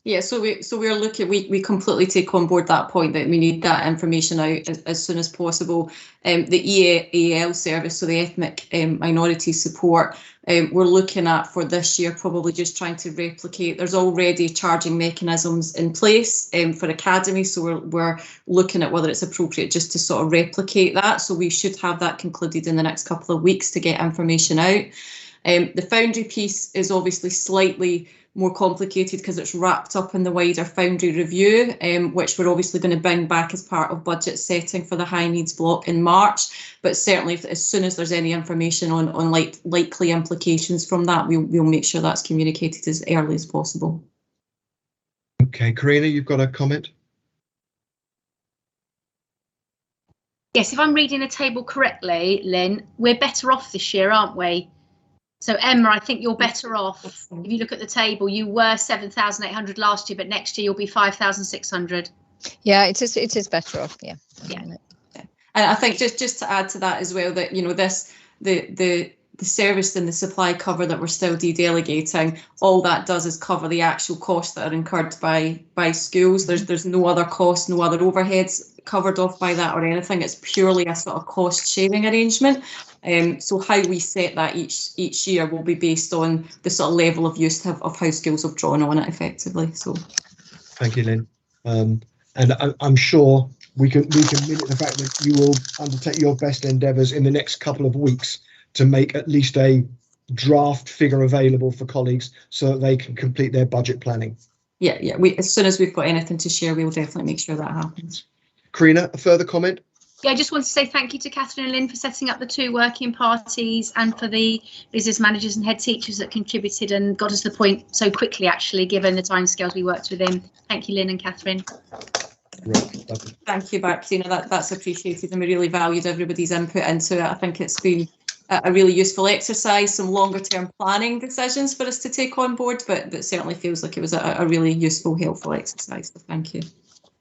Yeah, so we're looking. We completely take on board that point that we need that information out as soon as possible. The EAL service, so the ethnic minority support, we're looking at for this year probably just trying to replicate. There's already charging mechanisms in place for academies, so we're looking at whether it's appropriate just to sort of replicate that. So we should have that concluded in the next couple of weeks to get information out. The Foundry piece is obviously slightly more complicated because it's wrapped up in the wider Foundry review, which we're obviously going to bring back as part of budget setting for the high needs block in March. But certainly, as soon as there's any information on likely implications from that, we'll make sure that's communicated as early as possible. Okay, Karina, you've got a comment? Yes, if I'm reading the table correctly, Lynn, we're better off this year, aren't we? So Emma, I think you're better off. If you look at the table, you were 7,800 last year, but next year you'll be 5,600. Yeah, it is better off. Yeah. Yeah. And I think just to add to that as well, that the service and the supply cover that we're still de-delegating, all that does is cover the actual costs that are incurred by schools. There's no other costs, no other overheads covered off by that or anything. It's purely a sort of cost sharing arrangement. So how we set that each year will be based on the sort of level of use of how schools have drawn on it effectively. So thank you, Lynn. And I'm sure we can mimic the fact that you will undertake your best endeavours in the next couple of weeks to make at least a draft figure available for colleagues so that they can complete their budget planning. Yeah. As soon as we've got anything to share, we will definitely make sure that happens. Karina, a further comment? Yeah, I just want to say thank you to Catherine and Lynn for setting up the 2 working parties and for the business managers and head teachers that contributed and got us to the point so quickly, actually, given the timescales we worked within. Thank you, Lynn and Catherine. Thank you back, Christina. That's appreciated, and we really valued everybody's input into it. I think it's been a really useful exercise, some longer term planning decisions for us to take on board, but certainly feels like it was a really useful, helpful exercise. So thank you.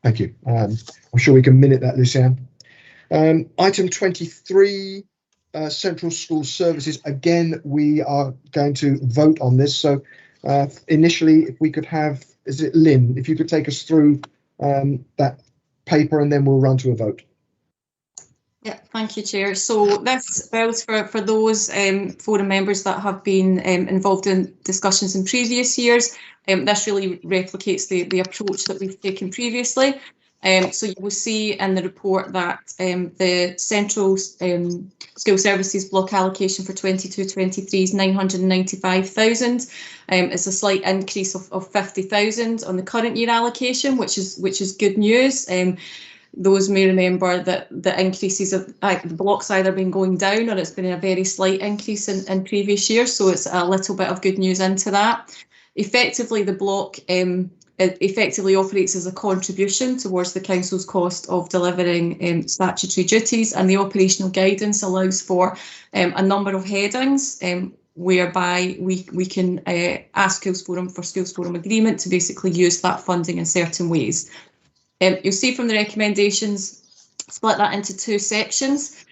Thank you. I'm sure we can minute that, Lucianne. Item 23, Central School Services. Again, we are going to vote on this. So initially, if we could have, is it Lynn, if you could take us through that paper and then we'll run to a vote. Yeah, thank you, Chair. So this bills for those forum members that have been involved in discussions in previous years. This really replicates the approach that we've taken previously. So you will see in the report that the Central School Services block allocation for 22-23 is 995,000. It's a slight increase of 50,000 on the current year allocation, which is good news. Those may remember that the increases of the block's either been going down or it's been a very slight increase in previous years. So it's a little bit of good news into that. Effectively, the block it effectively operates as a contribution towards the council's cost of delivering statutory duties, and the operational guidance allows for a number of headings whereby we can ask Schools Forum agreement to basically use that funding in certain ways. You'll see from the recommendations, split that into 2 sections.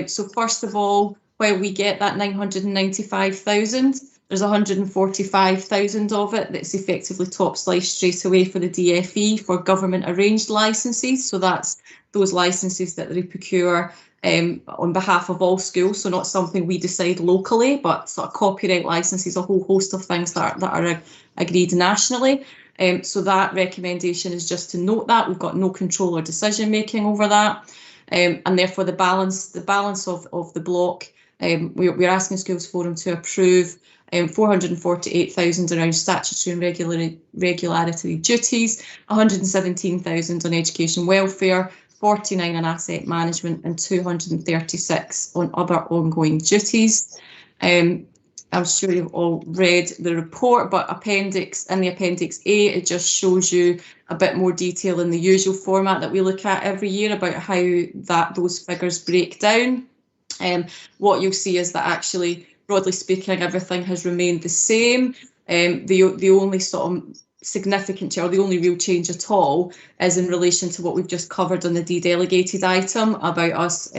So first of all, where we get that 995,000, there's 145,000 of it that's effectively top sliced straight away for the DFE for government arranged licences. So that's those licences that they procure on behalf of all schools. So not something we decide locally, but sort of copyright licences, a whole host of things that are agreed nationally. So that recommendation is just to note that we've got no control or decision making over that, and therefore the balance of the block, we're asking Schools Forum to approve 448,000 around statutory and regulatory duties, 117,000 on education welfare, 49 on asset management and 236 on other ongoing duties. I'm sure you've all read the report, but in the Appendix A, it just shows you a bit more detail in the usual format that we look at every year about how those figures break down. What you'll see is that actually, broadly speaking, everything has remained the same. The only sort of significant or the only real change at all is in relation to what we've just covered on the de-delegated item about us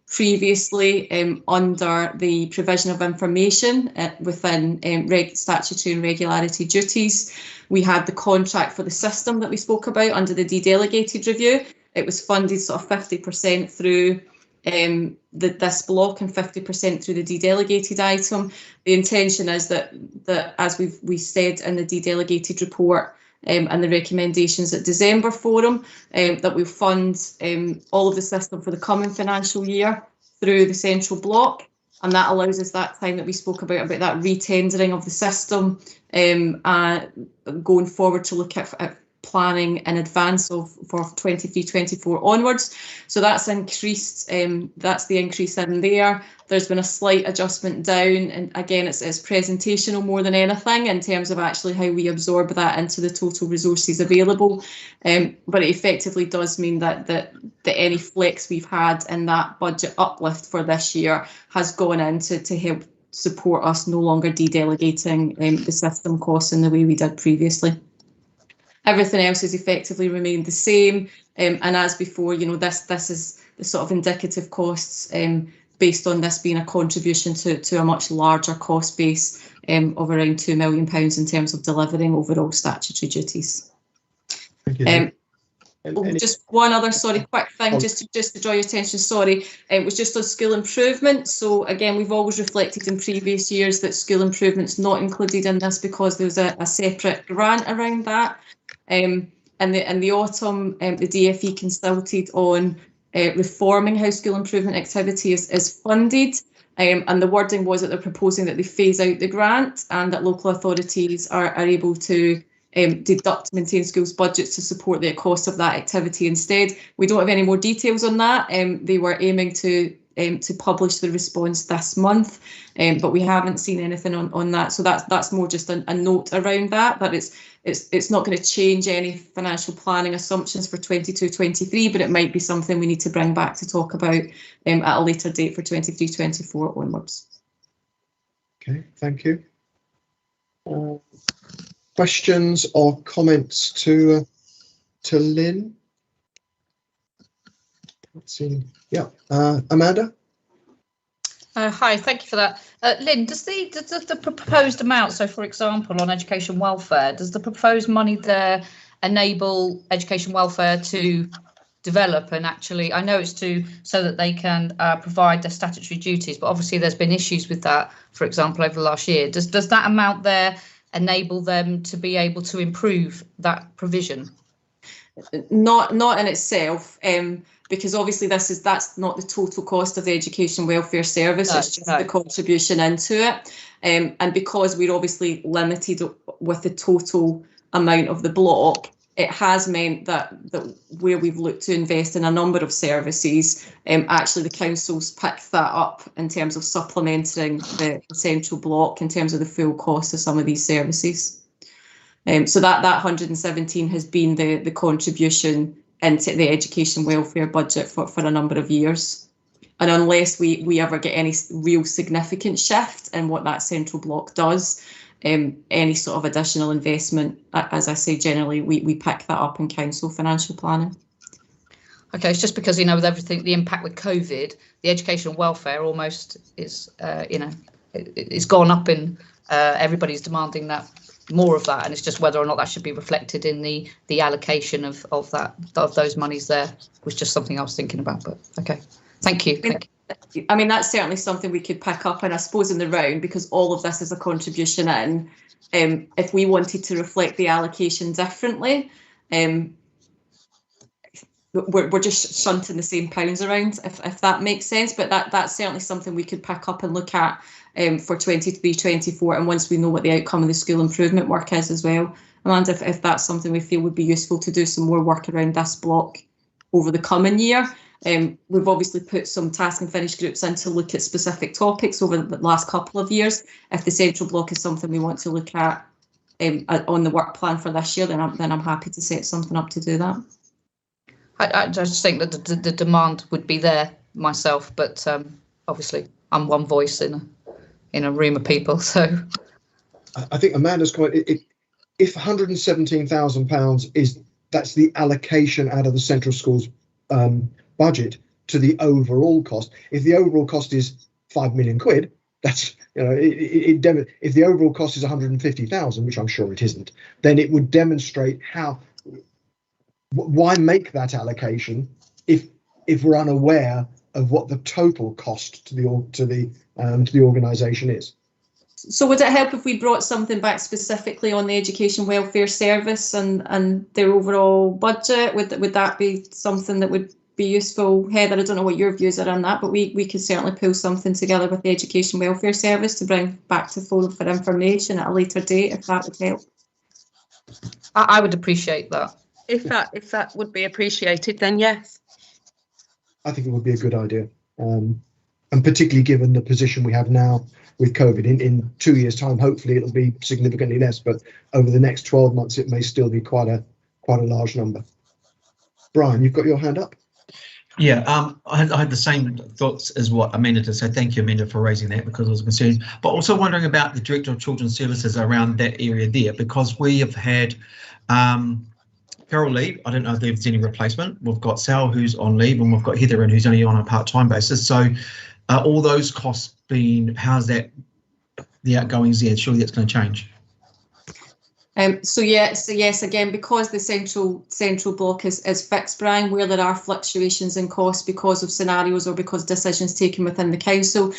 previously under the provision of information within statutory and regularity duties. We had the contract for the system that we spoke about under the de-delegated review. It was funded sort of 50% through this block and 50% through the de-delegated item. The intention is that as we said in the de-delegated report and the recommendations at December forum, that we'll fund all of the system for the coming financial year through the central block, and that allows us that time that we spoke about that re-tendering of the system going forward to look at planning in advance for 23-24 onwards. So that's increased. That's the increase in there. There's been a slight adjustment down, and again, it's presentational more than anything in terms of actually how we absorb that into the total resources available. But it effectively does mean that any flex we've had in that budget uplift for this year has gone in to help support us no longer de-delegating the system costs in the way we did previously. Everything else has effectively remained the same, and as before, this is the sort of indicative costs based on this being a contribution to a much larger cost base of around £2 million in terms of delivering overall statutory duties. Thank you. Just one other quick thing, just to draw your attention. It was just on school improvement. So again, we've always reflected in previous years that school improvement's not included in this because there's a separate grant around that. In the autumn, the DFE consulted on reforming how school improvement activity is funded, and the wording was that they're proposing that they phase out the grant and that local authorities are able to deduct maintain schools' budgets to support the cost of that activity instead. We don't have any more details on that. They were aiming to publish the response this month, but we haven't seen anything on that. So that's more just a note around that it's not going to change any financial planning assumptions for 22-23, but it might be something we need to bring back to talk about at a later date for 23-24 onwards. Okay, thank you. Questions or comments to Lynn? Let's see. Yeah, Amanda. Hi, thank you for that. Lynn, does the proposed amount, so for example on education welfare, does the proposed money there enable education welfare to develop and actually, I know it's so that they can provide their statutory duties, but obviously there's been issues with that, for example, over the last year. Does that amount there enable them to be able to improve that provision? Not in itself, because obviously that's not the total cost of the education welfare service. It's just the contribution into it, and because we're obviously limited with the total amount of the block, it has meant that where we've looked to invest in a number of services, actually the councils picked that up in terms of supplementing the central block in terms of the full cost of some of these services. So that 117 has been the contribution into the education welfare budget for a number of years. And unless we ever get any real significant shift in what that central block does, any sort of additional investment, as I say, generally we pick that up in council financial planning. Okay, it's just because, with everything, the impact with COVID, the educational welfare almost is, it's gone up in, everybody's demanding that more of that, and it's just whether or not that should be reflected in the allocation of those monies there was just something I was thinking about, but okay. Thank you. I mean, that's certainly something we could pick up, and I suppose in the round, because all of this is a contribution in, if we wanted to reflect the allocation differently, we're just shunting the same pounds around, if that makes sense. But that's certainly something we could pick up and look at for 23-24, and once we know what the outcome of the school improvement work is as well. Amanda, if that's something we feel would be useful to do some more work around this block. over the coming year. We've obviously put some task and finish groups in to look at specific topics over the last couple of years. If the central block is something we want to look at on the work plan for this year, then I'm happy to set something up to do that. I just think that the demand would be there myself, but obviously I'm one voice in a room of people. So I think Amanda's comment, if £117,000 that's the allocation out of the central schools budget to the overall cost. If the overall cost is £5 million, that's, you know, if the overall cost is 150,000, which I'm sure it isn't, then it would demonstrate why make that allocation if we're unaware of what the total cost to the organisation is. So would it help if we brought something back specifically on the Education Welfare Service and their overall budget? Would that be something that would be useful, Heather? I don't know what your views are on that, but we could certainly pull something together with the Education Welfare Service to bring back to forum for information at a later date, if that would help. I would appreciate that. If that would be appreciated, then yes. I think it would be a good idea, and particularly given the position we have now with COVID. In 2 years' time, hopefully it'll be significantly less, but over the next 12 months, it may still be quite a large number. Brian, you've got your hand up. Yeah, I had the same thoughts as what Amanda did, so thank you, Amanda, for raising that, because I was concerned. But also wondering about the Director of Children's Services around that area there, because we have had Carol leave. I don't know if there's any replacement. We've got Sal, who's on leave, and we've got Heather in, who's only on a part-time basis. So all those costs being, how's that, the outgoings there? Surely that's going to change. So yes, again, because the central block is fixed, Brian, where there are fluctuations in costs because of scenarios or because decisions taken within the council,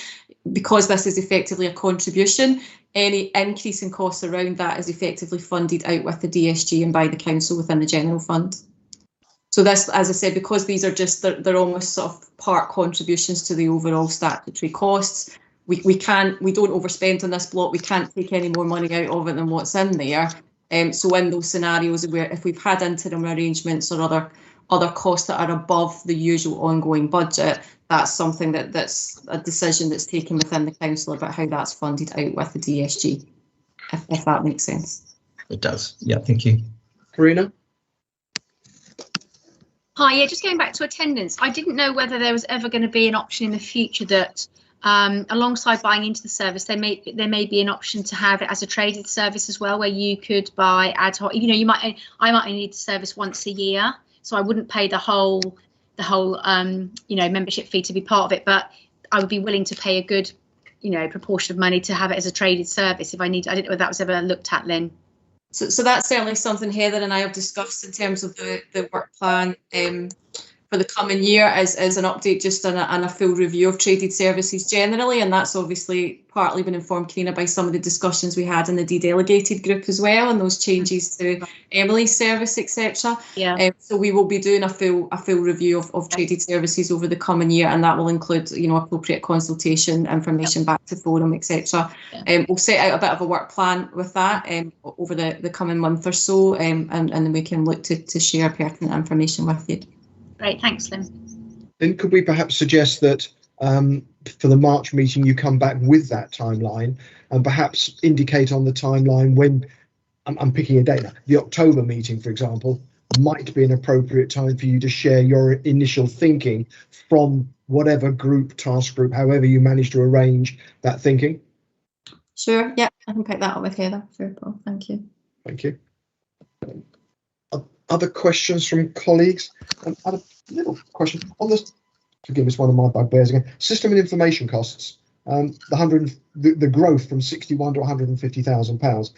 because this is effectively a contribution, any increase in costs around that is effectively funded out with the DSG and by the council within the general fund. So this, as I said, because these are just, they're almost sort of part contributions to the overall statutory costs. We don't overspend on this block. We can't take any more money out of it than what's in there. So in those scenarios where if we've had interim arrangements or other costs that are above the usual ongoing budget, that's something that's a decision that's taken within the council about how that's funded out with the DSG, if that makes sense. It does. Yeah, thank you. Karina? Hi, yeah, just going back to attendance. I didn't know whether there was ever going to be an option in the future that alongside buying into the service, there may be an option to have it as a traded service as well, where you could buy ad hoc. You know, I might only need the service once a year, so I wouldn't pay the whole membership fee to be part of it, but I would be willing to pay a good proportion of money to have it as a traded service if I need. I didn't know if that was ever looked at, Lynn. So that's certainly something Heather and I have discussed in terms of the work plan for the coming year as an update just on a full review of traded services generally, and that's obviously partly been informed, Karina, by some of the discussions we had in the de-delegated group as well, and those changes to Emily's service, etc. Yeah. So we will be doing a full review of traded services over the coming year, and that will include appropriate consultation, information back to forum, etc. We'll set out a bit of a work plan with that over the coming month or so, and then we can look to share pertinent information with you. Great, thanks, Lynn. Then could we perhaps suggest that for the March meeting you come back with that timeline and perhaps indicate on the timeline when, I'm picking a date now, the October meeting, for example, might be an appropriate time for you to share your initial thinking from whatever group, task group, however you manage to arrange that thinking? Sure, yeah, I can pick that up with Heather. Sure, Paul, thank you. Thank you. Other questions from colleagues? I had a little question on this. Forgive me, it's one of my bugbears again. System and information costs. The growth from 61 to 150,000 pounds.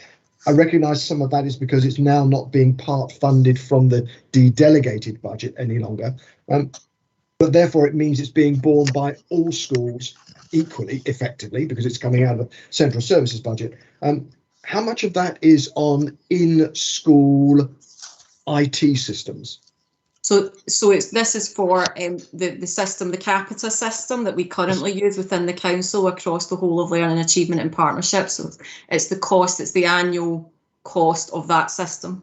I recognise some of that is because it's now not being part funded from the de-delegated budget any longer, but therefore it means it's being borne by all schools equally, effectively, because it's coming out of the central services budget. How much of that is on in-school IT systems? So this is for the system, the Capita system that we currently use within the council across the whole of learning achievement and partnership. So it's the annual cost of that system.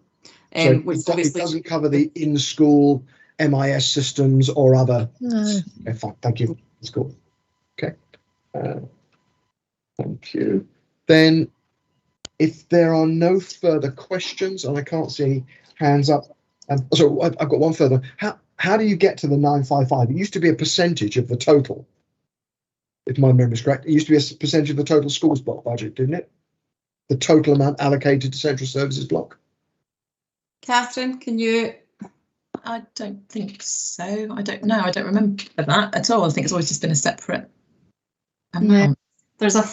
So it doesn't cover the in-school MIS systems or other? No. Okay, fine. Thank you. That's cool. Okay. Thank you. Then, if there are no further questions, and I can't see any hands up, so I've got one further. How do you get to the 955? It used to be a percentage of the total, if my memory is correct. It used to be a percentage of the total schools block budget, didn't it? The total amount allocated to central services block. Catherine, can you? I don't think so. I don't know. I don't remember that at all. I think it's always just been a separate amount. Yeah. There's a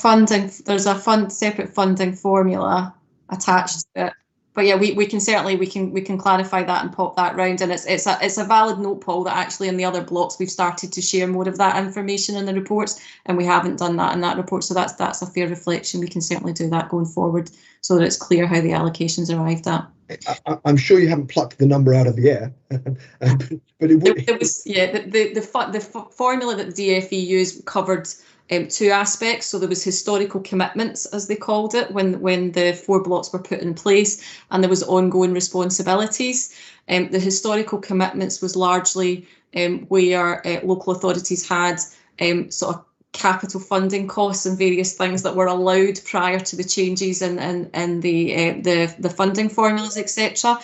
separate funding formula attached to it. But yeah, we can certainly we can clarify that and pop that round. And it's a valid note, Paul, that actually in the other blocks we've started to share more of that information in the reports, and we haven't done that in that report. So that's a fair reflection. We can certainly do that going forward, so that it's clear how the allocations arrived at. I'm sure you haven't plucked the number out of the air, but it would. There was, yeah, the formula that the DFE used covered two aspects. So there was historical commitments, as they called it, when the 4 blocks were put in place, and there was ongoing responsibilities. The historical commitments was largely where local authorities had sort of capital funding costs and various things that were allowed prior to the changes in the funding formulas, etc.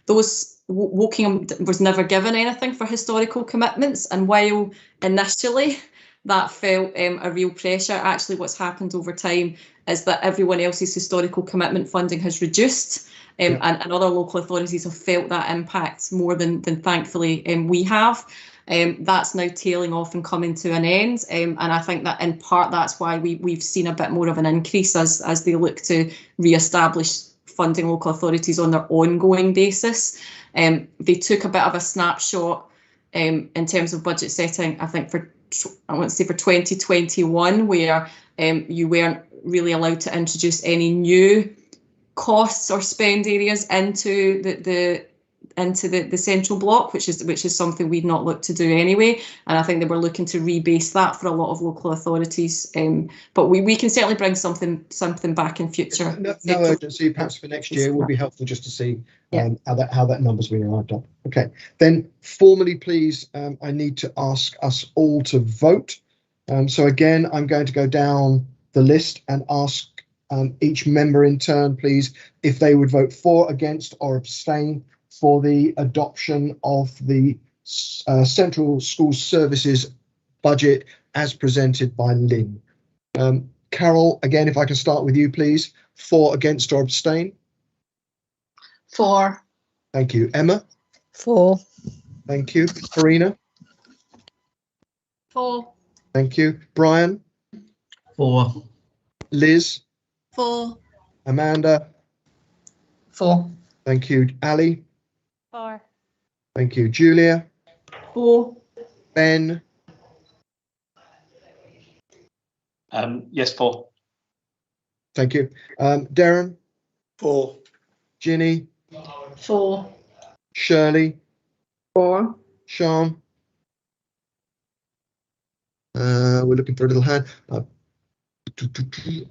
Those Wokingham was never given anything for historical commitments, and while initially that felt a real pressure, actually what's happened over time is that everyone else's historical commitment funding has reduced, and other local authorities have felt that impact more than thankfully we have. That's now tailing off and coming to an end, and I think that in part that's why we've seen a bit more of an increase as they look to re-establish funding local authorities on their ongoing basis. They took a bit of a snapshot in terms of budget setting, I think for 2021, where you weren't really allowed to introduce any new costs or spend areas into the central block, which is something we'd not looked to do anyway. And I think they were looking to rebase that for a lot of local authorities. But we can certainly bring something back in future. No urgency. Perhaps for next year it would be helpful just to see how that number's been arrived at. Okay, then formally, please, I need to ask us all to vote. So again, I'm going to go down the list and ask each member in turn, please, if they would vote for, against, or abstain for the adoption of the Central School Services budget as presented by Lynn. Carol, again, if I can start with you, please. For, against, or abstain? For. Thank you. Emma? For. Thank you. Karina? For. Thank you. Brian? For. Liz? For. Amanda? For. Thank you. Ali? For. Thank you. Julia? For. Ben? Yes, for. Thank you. Darren? For. Ginny? For. Shirley? For. Sean? We're looking for a little hand.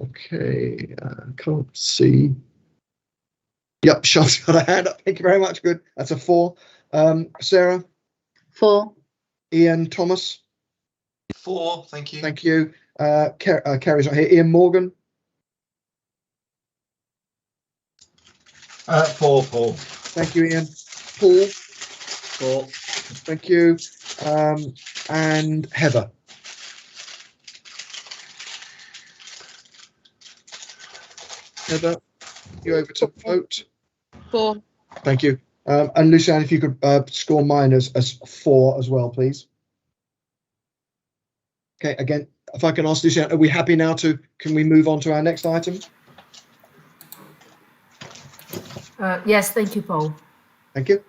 Okay, can't see. Yep, Sean's got a hand up. Thank you very much. Good. That's a 4. Sarah? For. Ian Thomas? 4, thank you. Thank you. Kerry's not here. Ian Morgan? 4, Paul. Thank you, Ian. Paul? 4. Thank you. And Heather? Heather, you able to vote? 4. Thank you. And Lucianne, if you could score mine as 4 as well, please. Okay, again, if I can ask Lucianne, are we happy now can we move on to our next item? Yes, thank you, Paul. Thank you.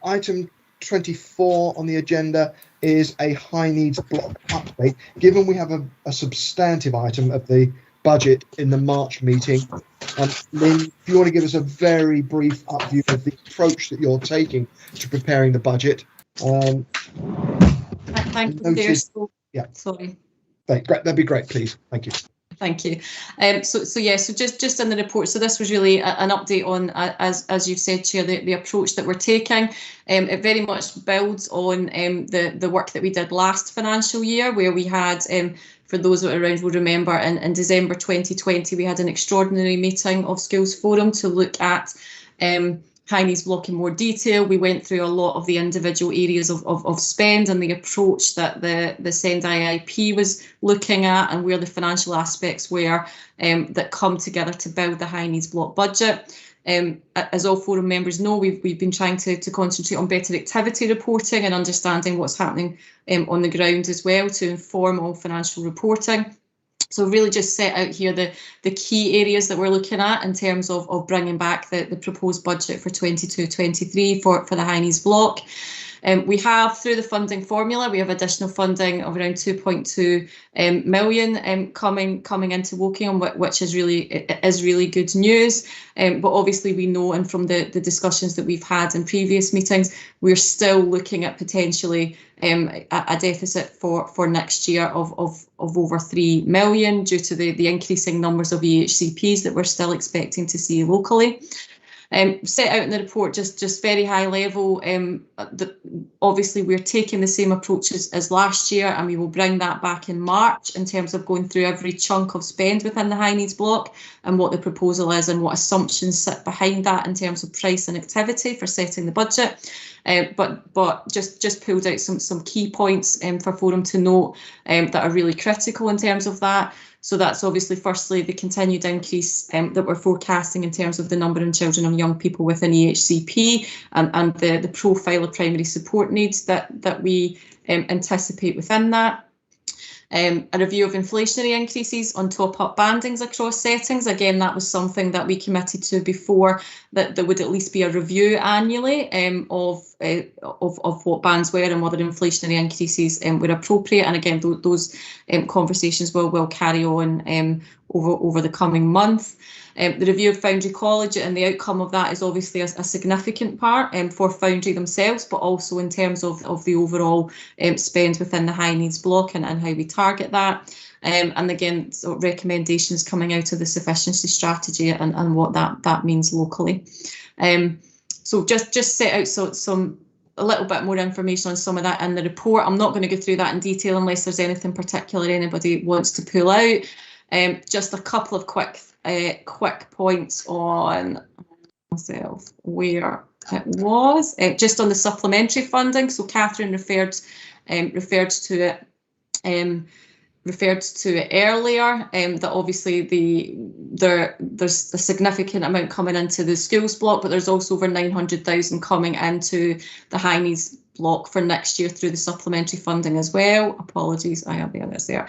Item 24 on the agenda is a high needs block update. Given we have a substantive item of the budget in the March meeting, Lynn, if you want to give us a very brief upview of the approach that you're taking to preparing the budget. Thank you. Yeah. Sorry. Great. That'd be great, please. Thank you. Thank you. So just in the report, so this was really an update on, as you've said, Chair, the approach that we're taking. It very much builds on the work that we did last financial year, where we had, for those that are around will remember, in December 2020, we had an extraordinary meeting of Schools Forum to look at Heineys Block in more detail. We went through a lot of the individual areas of spend and the approach that the SEND IIP was looking at, and where the financial aspects were that come together to build the Heineys Block budget. As all forum members know, we've been trying to concentrate on better activity reporting and understanding what's happening on the ground as well, to inform all financial reporting. So really just set out here the key areas that we're looking at in terms of bringing back the proposed budget for 22-23 for the Heineys Block. We have, through the funding formula, we have additional funding of around 2.2 million coming into Woking, which is really good news. But obviously we know, and from the discussions that we've had in previous meetings, we're still looking at potentially a deficit for next year of over 3 million due to the increasing numbers of EHCPs that we're still expecting to see locally. Set out in the report, just very high level, obviously we're taking the same approaches as last year, and we will bring that back in March in terms of going through every chunk of spend within the Heineys Block and what the proposal is and what assumptions sit behind that in terms of price and activity for setting the budget. But just pulled out some key points for Forum to note that are really critical in terms of that. So that's obviously, firstly, the continued increase that we're forecasting in terms of the number of children and young people within EHCP and the profile of primary support needs that we anticipate within that. A review of inflationary increases on top-up bandings across settings. Again, that was something that we committed to before, that there would at least be a review annually of what bands were and whether inflationary increases were appropriate. And again, those conversations will carry on over the coming month. The review of Foundry College and the outcome of that is obviously a significant part for Foundry themselves, but also in terms of the overall spend within the Heineys Block and how we target that. And again, so recommendations coming out of the sufficiency strategy and what that means locally. So just set out a little bit more information on some of that in the report. I'm not going to go through that in detail unless there's anything particular anybody wants to pull out. Just a couple of quick points on myself where it was. Just on the supplementary funding. So Catherine referred to it earlier, that obviously there's a significant amount coming into the schools block, but there's also over 900,000 coming into the Heineys Block for next year through the supplementary funding as well. Apologies, I have the others there.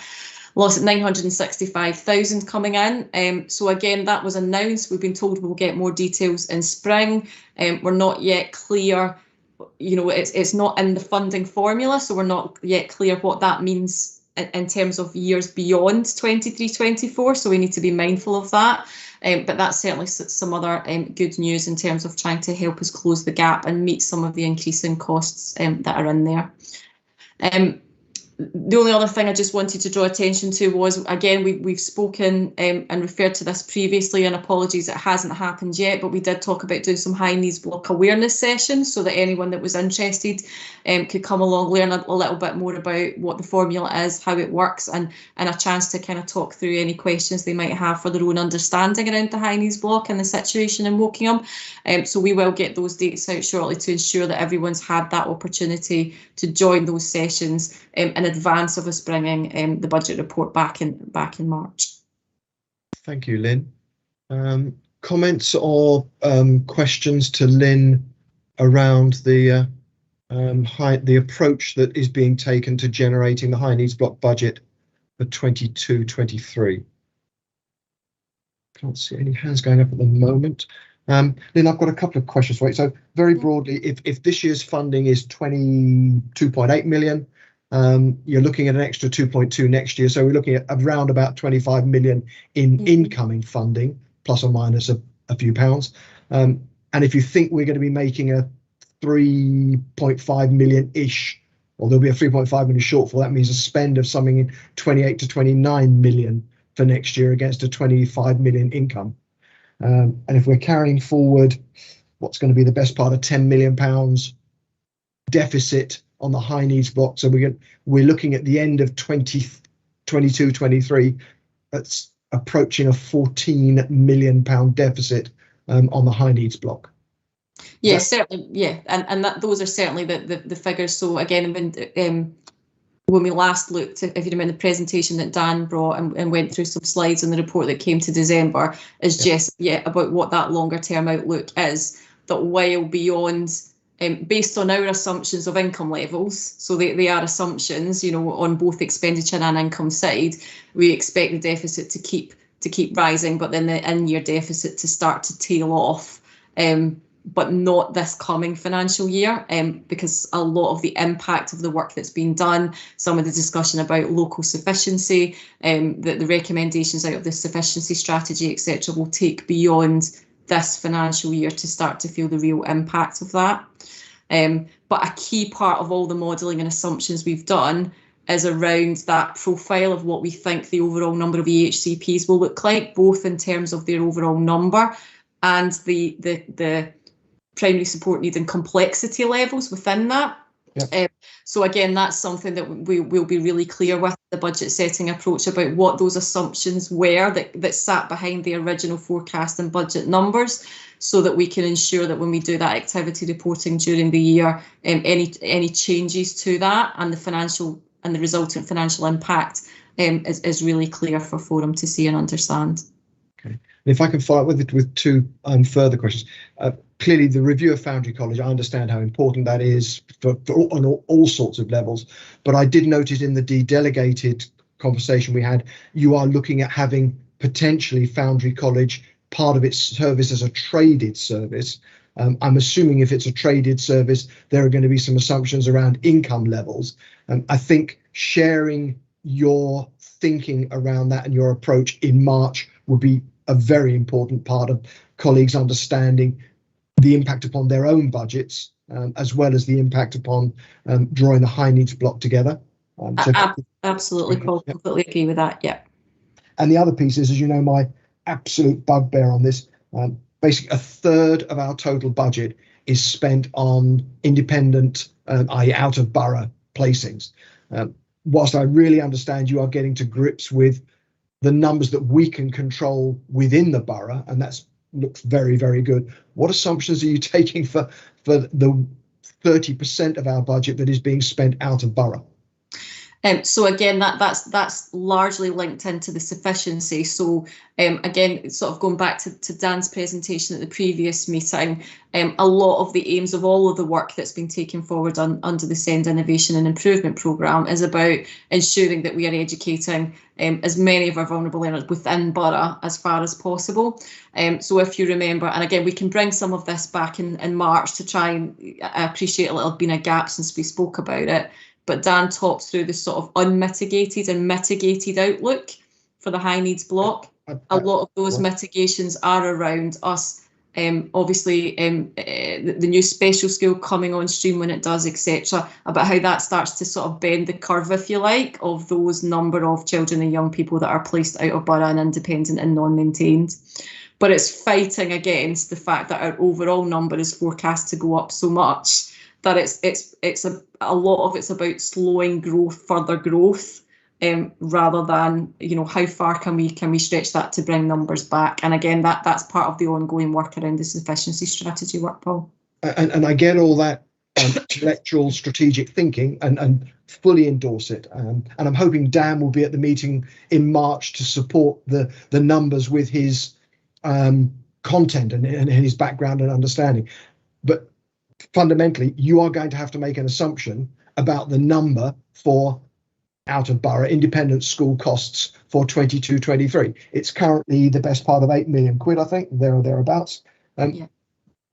Lost at 965,000 coming in. So again, that was announced. We've been told we'll get more details in spring. We're not yet clear, it's not in the funding formula, so we're not yet clear what that means in terms of years beyond 23-24. So we need to be mindful of that. But that's certainly some other good news in terms of trying to help us close the gap and meet some of the increasing costs that are in there. The only other thing I just wanted to draw attention to was, again, we've spoken and referred to this previously, and apologies it hasn't happened yet, but we did talk about doing some Heineys Block awareness sessions so that anyone that was interested could come along, learn a little bit more about what the formula is, how it works, and a chance to kind of talk through any questions they might have for their own understanding around the Heineys Block and the situation in Wokingham. So we will get those dates out shortly to ensure that everyone's had that opportunity to join those sessions in advance of us bringing the budget report back in March. Thank you, Lynn. Comments or questions to Lynn around the approach that is being taken to generating the Heineys Block budget for 22-23? Can't see any hands going up at the moment. Lynn, I've got a couple of questions for you. So very broadly, if this year's funding is 22.8 million, you're looking at an extra 2.2 next year. So we're looking at around about 25 million in incoming funding, plus or minus a few pounds. And if you think we're going to be making a 3.5 million-ish, or there'll be a 3.5 million shortfall, that means a spend of something in 28 to 29 million for next year against a 25 million income. And if we're carrying forward what's going to be the best part of £10 million deficit on the high needs block, so we're looking at the end of 2022-23, that's approaching a £14 million deficit on the high needs block. Yes, certainly, yeah, and those are certainly the figures. So again, when we last looked, if you remember the presentation that Dan brought and went through some slides in the report that came to December, is just about what that longer term outlook is. That while beyond, based on our assumptions of income levels, so they are assumptions, you know, on both expenditure and income side, we expect the deficit to keep rising, but then the in-year deficit to start to tail off. But not this coming financial year, because a lot of the impact of the work that's been done, some of the discussion about local sufficiency, the recommendations out of the sufficiency strategy, etc., will take beyond this financial year to start to feel the real impact of that. But a key part of all the modelling and assumptions we've done is around that profile of what we think the overall number of EHCPs will look like, both in terms of their overall number and the primary support need and complexity levels within that. Yep. So again, that's something that we will be really clear with the budget setting approach about what those assumptions were that sat behind the original forecast and budget numbers, so that we can ensure that when we do that activity reporting during the year, any changes to that and the financial and the resultant financial impact is really clear for Forum to see and understand. Okay. And if I can follow up with two further questions. Clearly, the review of Foundry College, I understand how important that is on all sorts of levels. But I did notice in the de-delegated conversation we had, you are looking at having potentially Foundry College part of its service as a traded service. I'm assuming if it's a traded service, there are going to be some assumptions around income levels. I think sharing your thinking around that and your approach in March would be a very important part of colleagues understanding the impact upon their own budgets, as well as the impact upon drawing the high needs block together. Absolutely, Paul, completely agree with that, yeah. And the other piece is, as you know, my absolute bugbear on this, basically a third of our total budget is spent on independent, i.e. out of borough placings. Whilst I really understand you are getting to grips with the numbers that we can control within the borough, and that's looks very, very good. What assumptions are you taking for the 30% of our budget that is being spent out of borough? So again, that's largely linked into the sufficiency. So again, sort of going back to Dan's presentation at the previous meeting, a lot of the aims of all of the work that's been taken forward under the SEND Innovation and Improvement Programme is about ensuring that we are educating as many of our vulnerable learners within borough as far as possible. So if you remember, and again, we can bring some of this back in March to try and appreciate a little been a gap since we spoke about it. But Dan talked through the sort of unmitigated and mitigated outlook for the high needs block. A lot of those mitigations are around us, obviously the new special school coming on stream when it does, etc., about how that starts to sort of bend the curve, if you like, of those number of children and young people that are placed out of borough and independent and non-maintained. But it's fighting against the fact that our overall number is forecast to go up so much that it's a lot of it's about slowing further growth, rather than, you know, how far can we stretch that to bring numbers back. And again, that's part of the ongoing work around the sufficiency strategy work, Paul. And I get all that intellectual strategic thinking and fully endorse it. And I'm hoping Dan will be at the meeting in March to support the numbers with his content and his background and understanding. But fundamentally, you are going to have to make an assumption about the number for out of borough independent school costs for 22-23. It's currently the best part of £8 million, I think, there or thereabouts.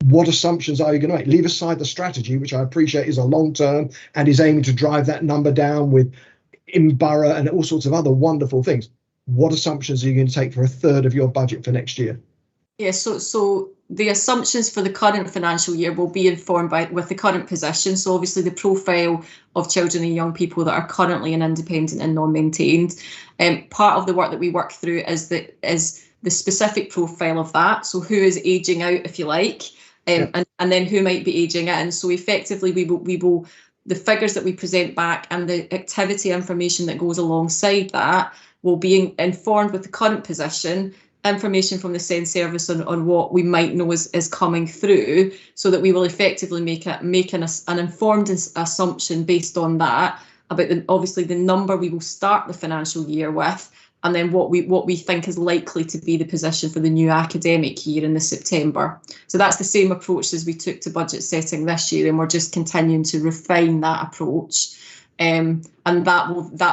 What assumptions are you going to make? Leave aside the strategy, which I appreciate is a long term and is aiming to drive that number down with in borough and all sorts of other wonderful things. What assumptions are you going to take for a third of your budget for next year? Yeah, so the assumptions for the current financial year will be informed with the current position. So obviously the profile of children and young people that are currently in independent and non-maintained. Part of the work that we work through is the specific profile of that. So who is ageing out, if you like, and then who might be ageing in. So effectively we will the figures that we present back and the activity information that goes alongside that will be informed with the current position, information from the SEND service on what we might know is coming through, so that we will effectively make an informed assumption based on that about obviously the number we will start the financial year with, and then what we think is likely to be the position for the new academic year in the September. So that's the same approach as we took to budget setting this year, and we're just continuing to refine that approach. And that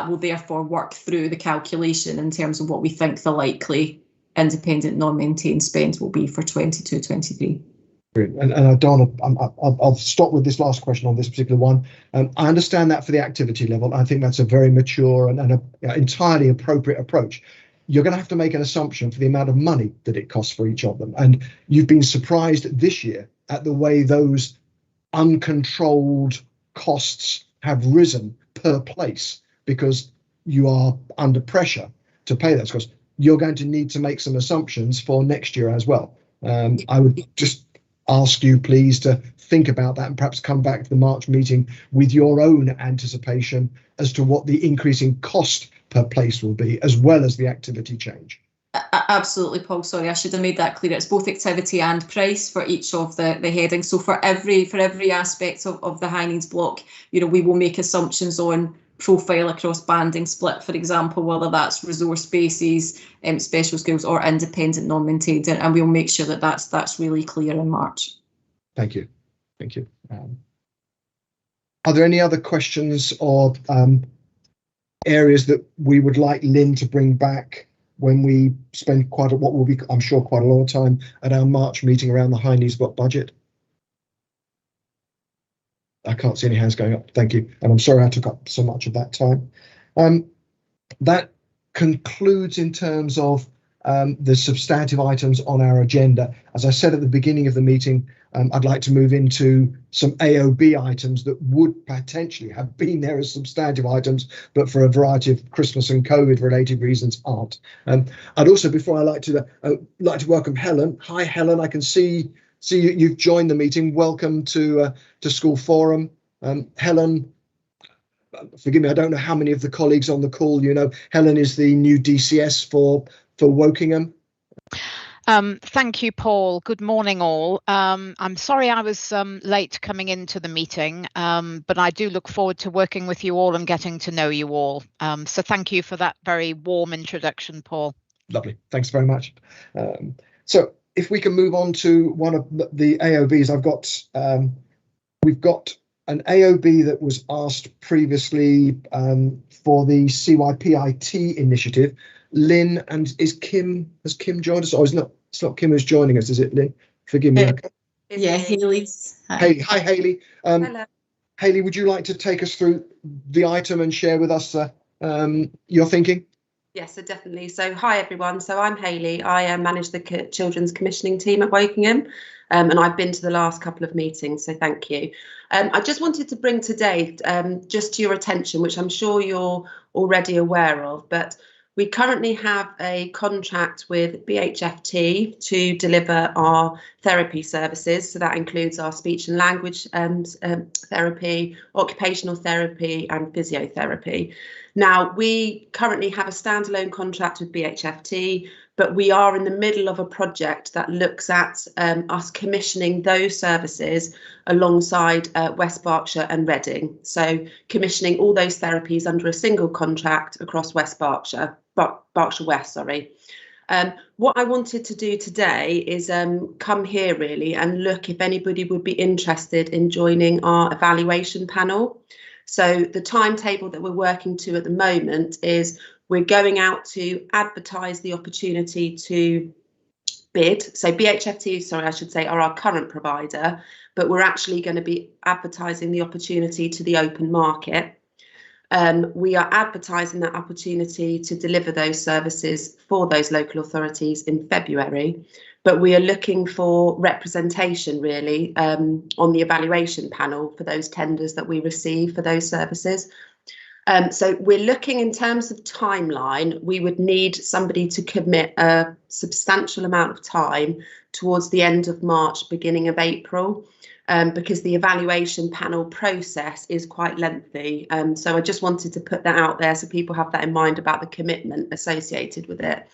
will therefore work through the calculation in terms of what we think the likely independent non-maintained spend will be for 22-23. And I don't I'll stop with this last question on this particular one. I understand that for the activity level. I think that's a very mature and an entirely appropriate approach. You're going to have to make an assumption for the amount of money that it costs for each of them. And you've been surprised this year at the way those uncontrolled costs have risen per place, because you are under pressure to pay those costs. You're going to need to make some assumptions for next year as well. I would just ask you please to think about that and perhaps come back to the March meeting with your own anticipation as to what the increasing cost per place will be, as well as the activity change. Absolutely, Paul. Sorry, I should have made that clear. It's both activity and price for each of the headings. So for every aspect of the high needs block, you know, we will make assumptions on profile across banding split, for example, whether that's resource bases, special schools or independent non-maintained, and we'll make sure that that's really clear in March. Thank you. Are there any other questions or areas that we would like Lynn to bring back when we spend what will be, I'm sure, quite a lot of time at our March meeting around the high needs block budget? I can't see any hands going up. Thank you. And I'm sorry I took up so much of that time. That concludes in terms of the substantive items on our agenda. As I said at the beginning of the meeting, I'd like to move into some AOB items that would potentially have been there as substantive items, but for a variety of Christmas and COVID related reasons aren't. I'd also, before I like to welcome Helen. Hi, Helen. I can see you've joined the meeting. Welcome to School Forum. Helen, forgive me, I don't know how many of the colleagues on the call you know. Helen is the new DCS for Wokingham. Thank you, Paul. Good morning, all. I'm sorry I was late coming into the meeting, but I do look forward to working with you all and getting to know you all. So thank you for that very warm introduction, Paul. Lovely. Thanks very much. So if we can move on to one of the AOBs, we've got an AOB that was asked previously for the CYPIT initiative. Lynn, and has Kim joined us? Oh, it's not Kim who's joining us, is it, Lynn? Forgive me. Yeah, Hayley's. Hey, hi, Hayley. Hello. Hayley, would you like to take us through the item and share with us your thinking? Yes, so definitely. So hi, everyone. So I'm Hayley. I manage the children's commissioning team at Wokingham, and I've been to the last couple of meetings, so thank you. I just wanted to bring today just to your attention, which I'm sure you're already aware of, but we currently have a contract with BHFT to deliver our therapy services. So that includes our speech and language therapy, occupational therapy and physiotherapy. Now, we currently have a standalone contract with BHFT, but we are in the middle of a project that looks at us commissioning those services alongside West Berkshire and Reading. So commissioning all those therapies under a single contract across Berkshire West, sorry. What I wanted to do today is come here really and look if anybody would be interested in joining our evaluation panel. So the timetable that we're working to at the moment is we're going out to advertise the opportunity to bid. So BHFT, sorry, I should say, are our current provider, but we're actually going to be advertising the opportunity to the open market. We are advertising that opportunity to deliver those services for those local authorities in February, but we are looking for representation really on the evaluation panel for those tenders that we receive for those services. So we're looking in terms of timeline, we would need somebody to commit a substantial amount of time towards the end of March, beginning of April, because the evaluation panel process is quite lengthy. So I just wanted to put that out there so people have that in mind about the commitment associated with it.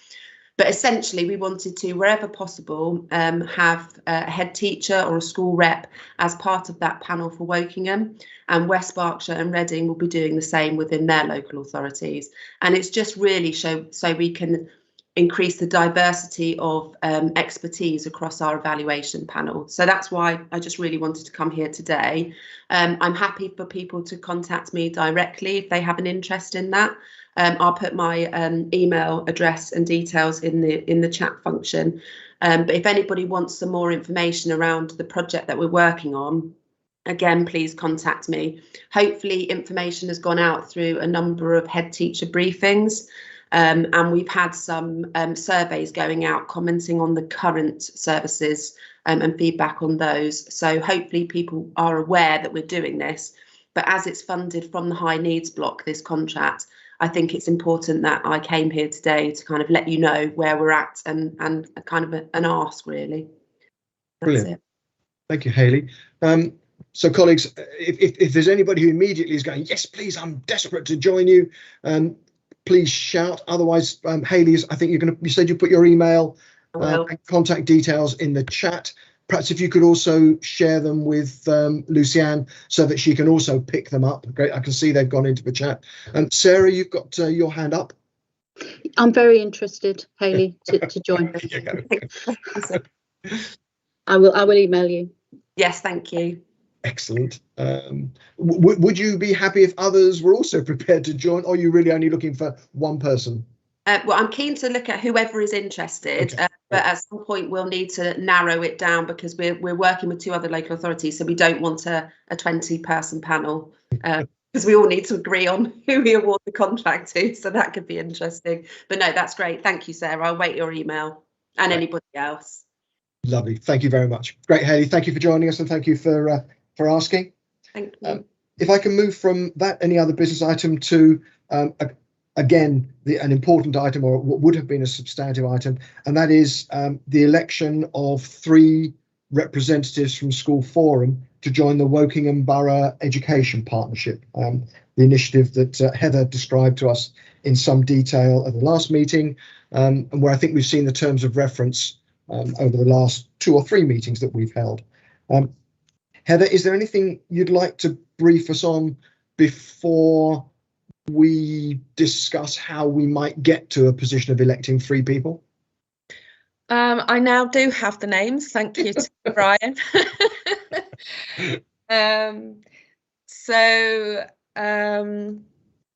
But essentially, we wanted to, wherever possible, have a head teacher or a school rep as part of that panel for Wokingham, and West Berkshire and Reading will be doing the same within their local authorities. And it's just really so we can increase the diversity of expertise across our evaluation panel. So that's why I just really wanted to come here today. I'm happy for people to contact me directly if they have an interest in that. I'll put my email address and details in the chat function. But if anybody wants some more information around the project that we're working on, again, please contact me. Hopefully information has gone out through a number of head teacher briefings, and we've had some surveys going out commenting on the current services and feedback on those. So hopefully people are aware that we're doing this, but as it's funded from the high needs block, this contract, I think it's important that I came here today to kind of let you know where we're at and kind of an ask, really. That's Brilliant. it. Thank you, Hayley. So colleagues, if there's anybody who immediately is going, yes, please, I'm desperate to join you, please shout. Otherwise, Hayley, I think you said you put your email and contact details in the chat. Perhaps if you could also share them with Lucianne so that she can also pick them up. Great, I can see they've gone into the chat. Sarah, you've got your hand up. I'm very interested, Hayley, to join. I will email you. Yes, thank you. Excellent. Would you be happy if others were also prepared to join, or are you really only looking for one person? Well, I'm keen to look at whoever is interested, okay. But at some point we'll need to narrow it down because we're working with 2 other local authorities, so we don't want a 20-person panel because we all need to agree on who we award the contract to, so that could be interesting. But no, that's great. Thank you, Sarah. I'll wait your email and anybody else. Lovely. Thank you very much. Great, Hayley. Thank you for joining us and thank you for asking. Thank you. If I can move from that, any other business item to again, an important item, or what would have been a substantive item, and that is the election of 3 representatives from School Forum to join the Wokingham Borough Education Partnership, the initiative that Heather described to us in some detail at the last meeting, and where I think we've seen the terms of reference over the last 2 or 3 meetings that we've held. Heather, is there anything you'd like to brief us on before we discuss how we might get to a position of electing 3 people? I now do have the names. Thank you to Brian.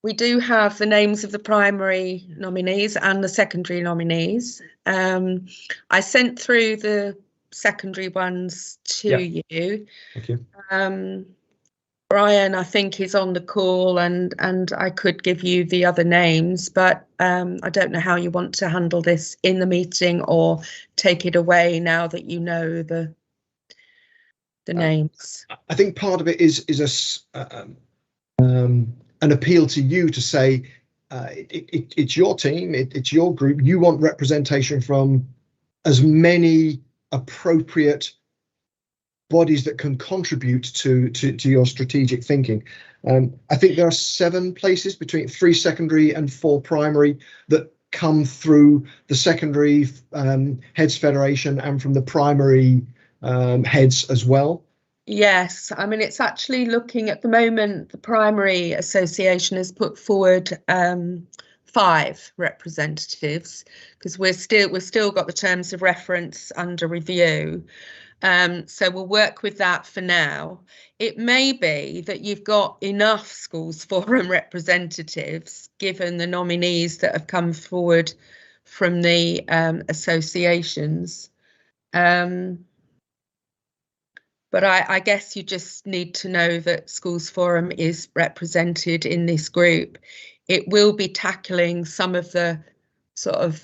We do have the names of the primary nominees and the secondary nominees. I sent through the secondary ones to you. Thank you. Brian, I think, is on the call, and I could give you the other names, but I don't know how you want to handle this in the meeting or take it away now that you know the names. I think part of it is an appeal to you to say it's your team, it's your group. You want representation from as many appropriate bodies that can contribute to your strategic thinking. I think there are 7 places between 3 secondary and 4 primary that come through the secondary heads federation and from the primary heads as well. Yes, I mean, it's actually looking at the moment, the primary association has put forward 5 representatives because we've still got the terms of reference under review. So we'll work with that for now. It may be that you've got enough Schools Forum representatives, given the nominees that have come forward from the associations. But I guess you just need to know that Schools Forum is represented in this group. It will be tackling some of the sort of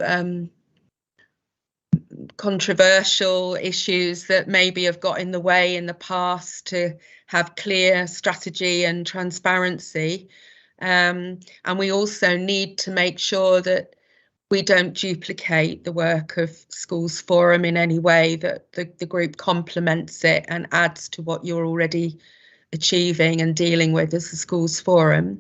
controversial issues that maybe have got in the way in the past to have clear strategy and transparency. And we also need to make sure that we don't duplicate the work of Schools Forum in any way, that the group complements it and adds to what you're already achieving and dealing with as the Schools Forum.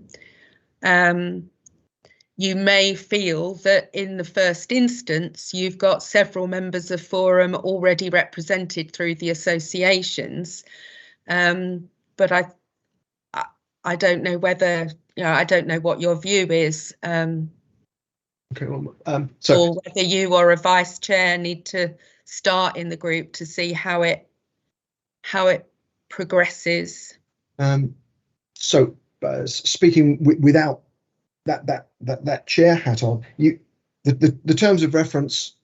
You may feel that in the first instance, you've got several members of Forum already represented through the associations. But I don't know whether, I don't know what your view is. Okay, well, or whether you or a vice chair need to start in the group to see how it progresses. So speaking without that chair hat on, the terms of reference,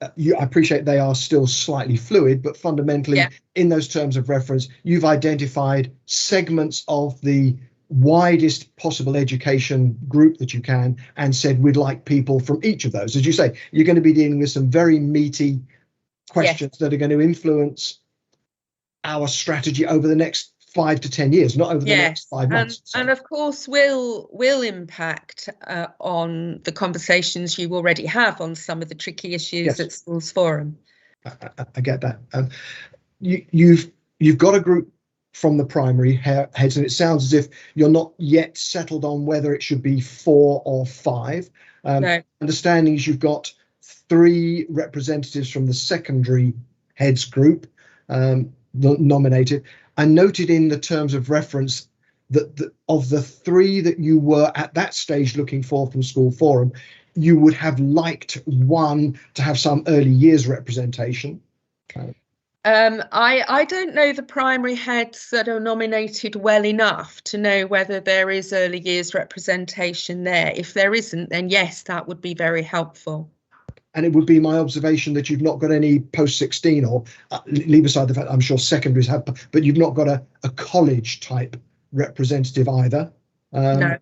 I appreciate they are still slightly fluid, but fundamentally in those terms of reference, you've identified segments of the widest possible education group that you can and said we'd like people from each of those. As you say, you're going to be dealing with some very meaty questions that are going to influence our strategy over the next 5 to 10 years, not over the next 5 months. And of course will impact on the conversations you already have on some of the tricky issues at Schools Forum. I get that. You've got a group from the primary heads, and it sounds as if you're not yet settled on whether it should be 4 or 5. No. Understanding is you've got 3 representatives from the secondary heads group nominated. I noted in the terms of reference that of the 3 that you were at that stage looking for from Schools Forum, you would have liked 1 to have some early years representation. I don't know the primary heads that are nominated well enough to know whether there is early years representation there. If there isn't, then yes, that would be very helpful. And it would be my observation that you've not got any post-16 or leave aside the fact I'm sure secondaries have, but you've not got a college type representative either. No.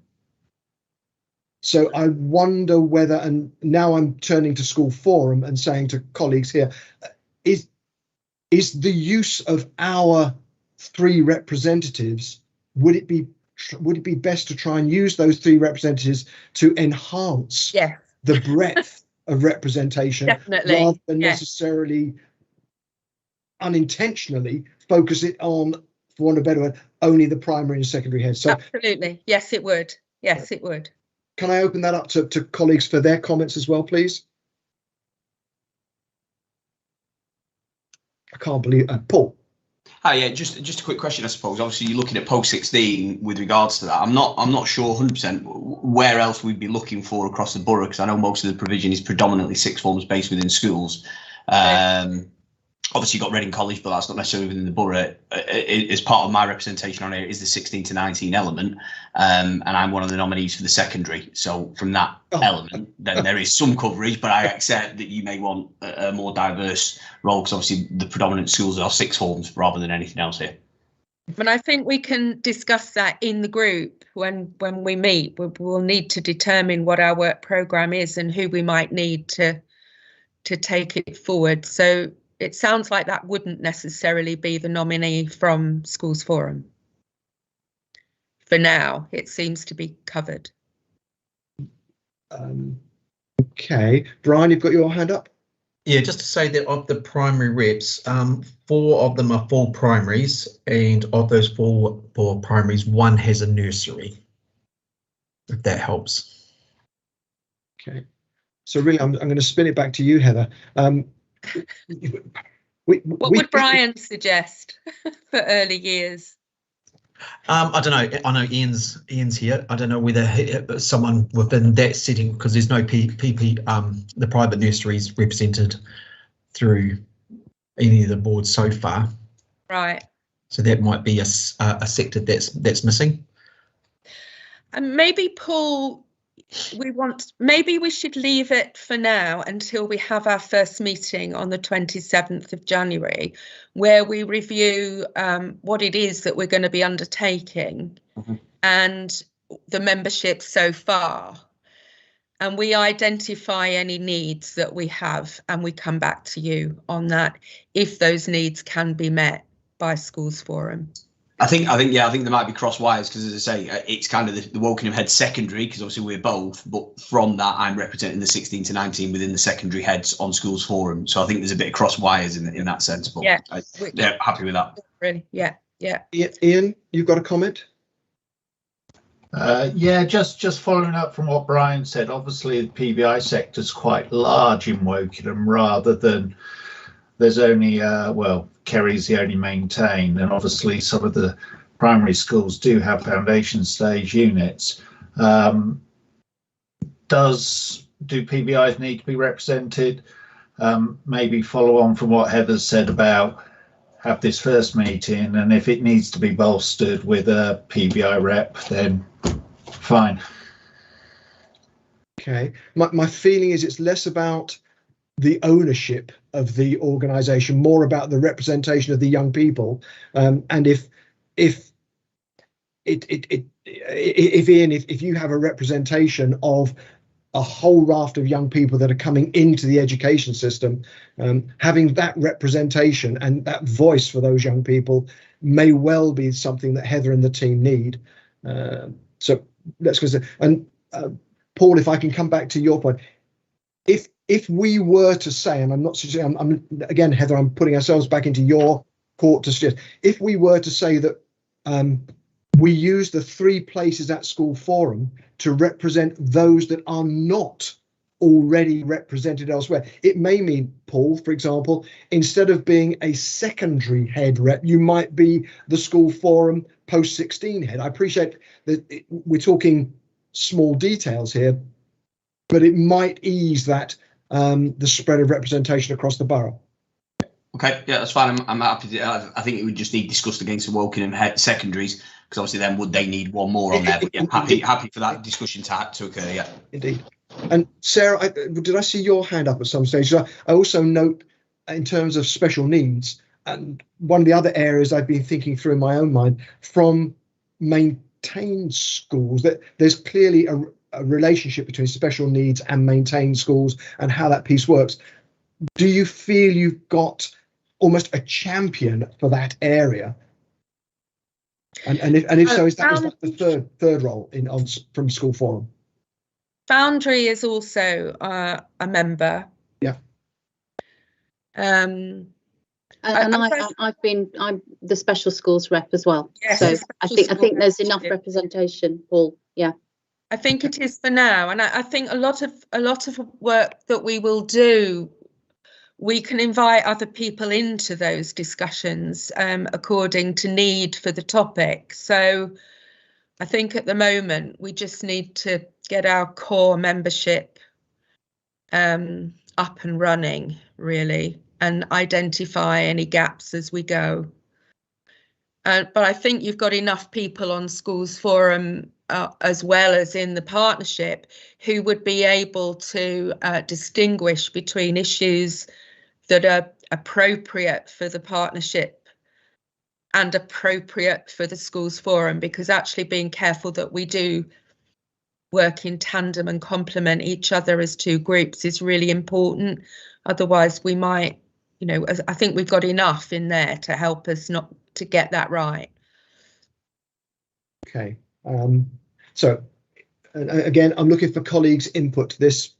So I wonder whether, and now I'm turning to Schools Forum and saying to colleagues here, is the use of our 3 representatives, would it be best to try and use those 3 representatives to enhance the breadth of representation rather than necessarily unintentionally focus it on, for want of a better word, only the primary and secondary heads? So absolutely, yes, it would. Yes, it would. Can I open that up to colleagues for their comments as well, please? I can't believe Paul. Hi, yeah, just a quick question, I suppose. Obviously, you're looking at post-16 with regards to that. I'm not sure 100% where else we'd be looking for across the borough, because I know most of the provision is predominantly sixth forms based within schools. Obviously, you've got Reading College, but that's not necessarily within the borough. As part of my representation on here is the 16 to 19 element, and I'm one of the nominees for the secondary. So from that element, then there is some coverage, but I accept that you may want a more diverse role, because obviously the predominant schools are sixth forms rather than anything else here. And I think we can discuss that in the group when we meet. We'll need to determine what our work programme is and who we might need to take it forward. So it sounds like that wouldn't necessarily be the nominee from Schools Forum. For now, it seems to be covered. Okay, Brian, you've got your hand up. Yeah, just to say that of the primary reps, 4 of them are full primaries, and of those 4 primaries, 1 has a nursery, if that helps. Okay, so really I'm going to spin it back to you, Heather. What would Brian suggest for early years? I don't know. I know Ian's here. I don't know whether someone within that setting, because there's no the private nurseries represented through any of the boards so far. Right. So that might be a sector that's missing. And maybe Paul, maybe we should leave it for now until we have our first meeting on the 27th of January, where we review what it is that we're going to be undertaking and the membership so far. And we identify any needs that we have, and we come back to you on that if those needs can be met by Schools Forum. I think there might be cross wires because, as I say, it's kind of the Wokingham Head secondary, because obviously we're both. But from that, I'm representing the 16 to 19 within the secondary heads on Schools Forum. So I think there's a bit of cross wires in that sense. But yeah, happy with that. Really, yeah. Ian, you've got a comment? Yeah, just following up from what Brian said. Obviously, the PBI sector is quite large in Wokingham, rather than there's only Kerry's the only maintained, and obviously some of the primary schools do have foundation stage units. Do PBIs need to be represented? Maybe follow on from what Heather said about have this first meeting, and if it needs to be bolstered with a PBI rep, then fine. Okay, my feeling is it's less about the ownership of the organisation, more about the representation of the young people. And if Ian, if you have a representation of a whole raft of young people that are coming into the education system, having that representation and that voice for those young people may well be something that Heather and the team need. So let's go. And Paul, if I can come back to your point, if we were to say, and I'm not suggesting, I'm again, Heather, I'm putting ourselves back into your court to suggest, if we were to say that we use the 3 places at School Forum to represent those that are not already represented elsewhere, it may mean, Paul, for example, instead of being a secondary head rep, you might be the School Forum post-16 head. I appreciate that we're talking small details here, but it might ease that the spread of representation across the borough. Okay, yeah, that's fine. I'm happy to, I think it would just need discussed against the Wokingham head secondaries, because obviously then would they need one more on there? But yeah, happy for that discussion to occur. Yeah, indeed. And Sarah, did I see your hand up at some stage? I also note in terms of special needs, and one of the other areas I've been thinking through in my own mind from maintained schools, that there's clearly a relationship between special needs and maintained schools and how that piece works. Do you feel you've got almost a champion for that area? And if so, is that the third role from School Forum? Foundry is also a member. Yeah. And I'm the special schools rep as well. Yes, so I think there's enough representation, Paul. Yeah. I think it is for now, and I think a lot of work that we will do, we can invite other people into those discussions according to need for the topic. So I think at the moment we just need to get our core membership up and running, really, and identify any gaps as we go. But I think you've got enough people on Schools Forum as well as in the partnership who would be able to distinguish between issues that are appropriate for the partnership and appropriate for the Schools Forum, because actually being careful that we do work in tandem and complement each other as 2 groups is really important. Otherwise we might, I think we've got enough in there to help us not to get that right. Okay. So again, I'm looking for colleagues' input to this.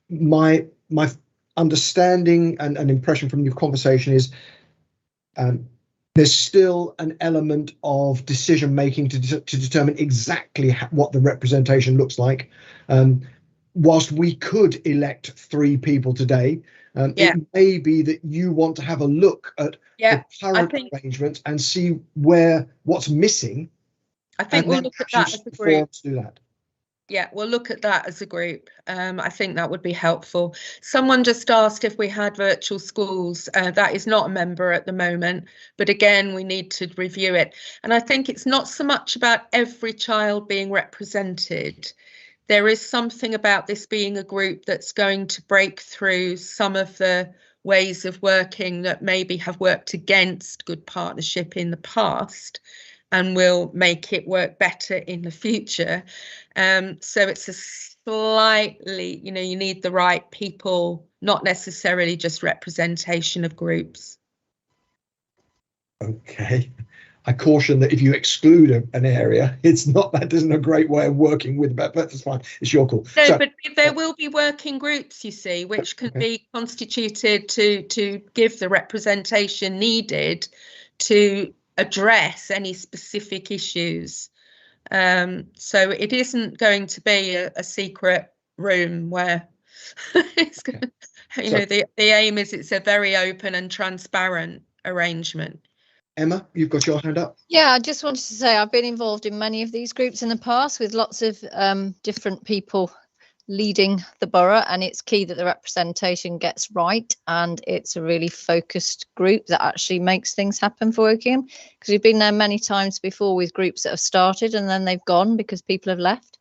My understanding and an impression from your conversation is there's still an element of decision making to determine exactly what the representation looks like. Whilst we could elect 3 people today, it may be that you want to have a look at the current arrangements and see what's missing. I think we'll look at that as a group. To do that. Yeah, we'll look at that as a group. I think that would be helpful. Someone just asked if we had virtual schools. That is not a member at the moment, but again, we need to review it. And I think it's not so much about every child being represented. there is something about this being a group that's going to break through some of the ways of working that maybe have worked against good partnership in the past, and will make it work better in the future. So it's a slightly, you need the right people, not necessarily just representation of groups. Okay. I caution that if you exclude an area, that isn't a great way of working with, but that's fine. It's your call. No, but there will be working groups, you see, which can be constituted to give the representation needed to address any specific issues. So it isn't going to be a secret room where it's going to, the aim is it's a very open and transparent arrangement. Emma, you've got your hand up. Yeah, I just wanted to say I've been involved in many of these groups in the past with lots of different people leading the borough, and it's key that the representation gets right, and it's a really focused group that actually makes things happen for Wokingham, because we've been there many times before with groups that have started and then they've gone because people have left.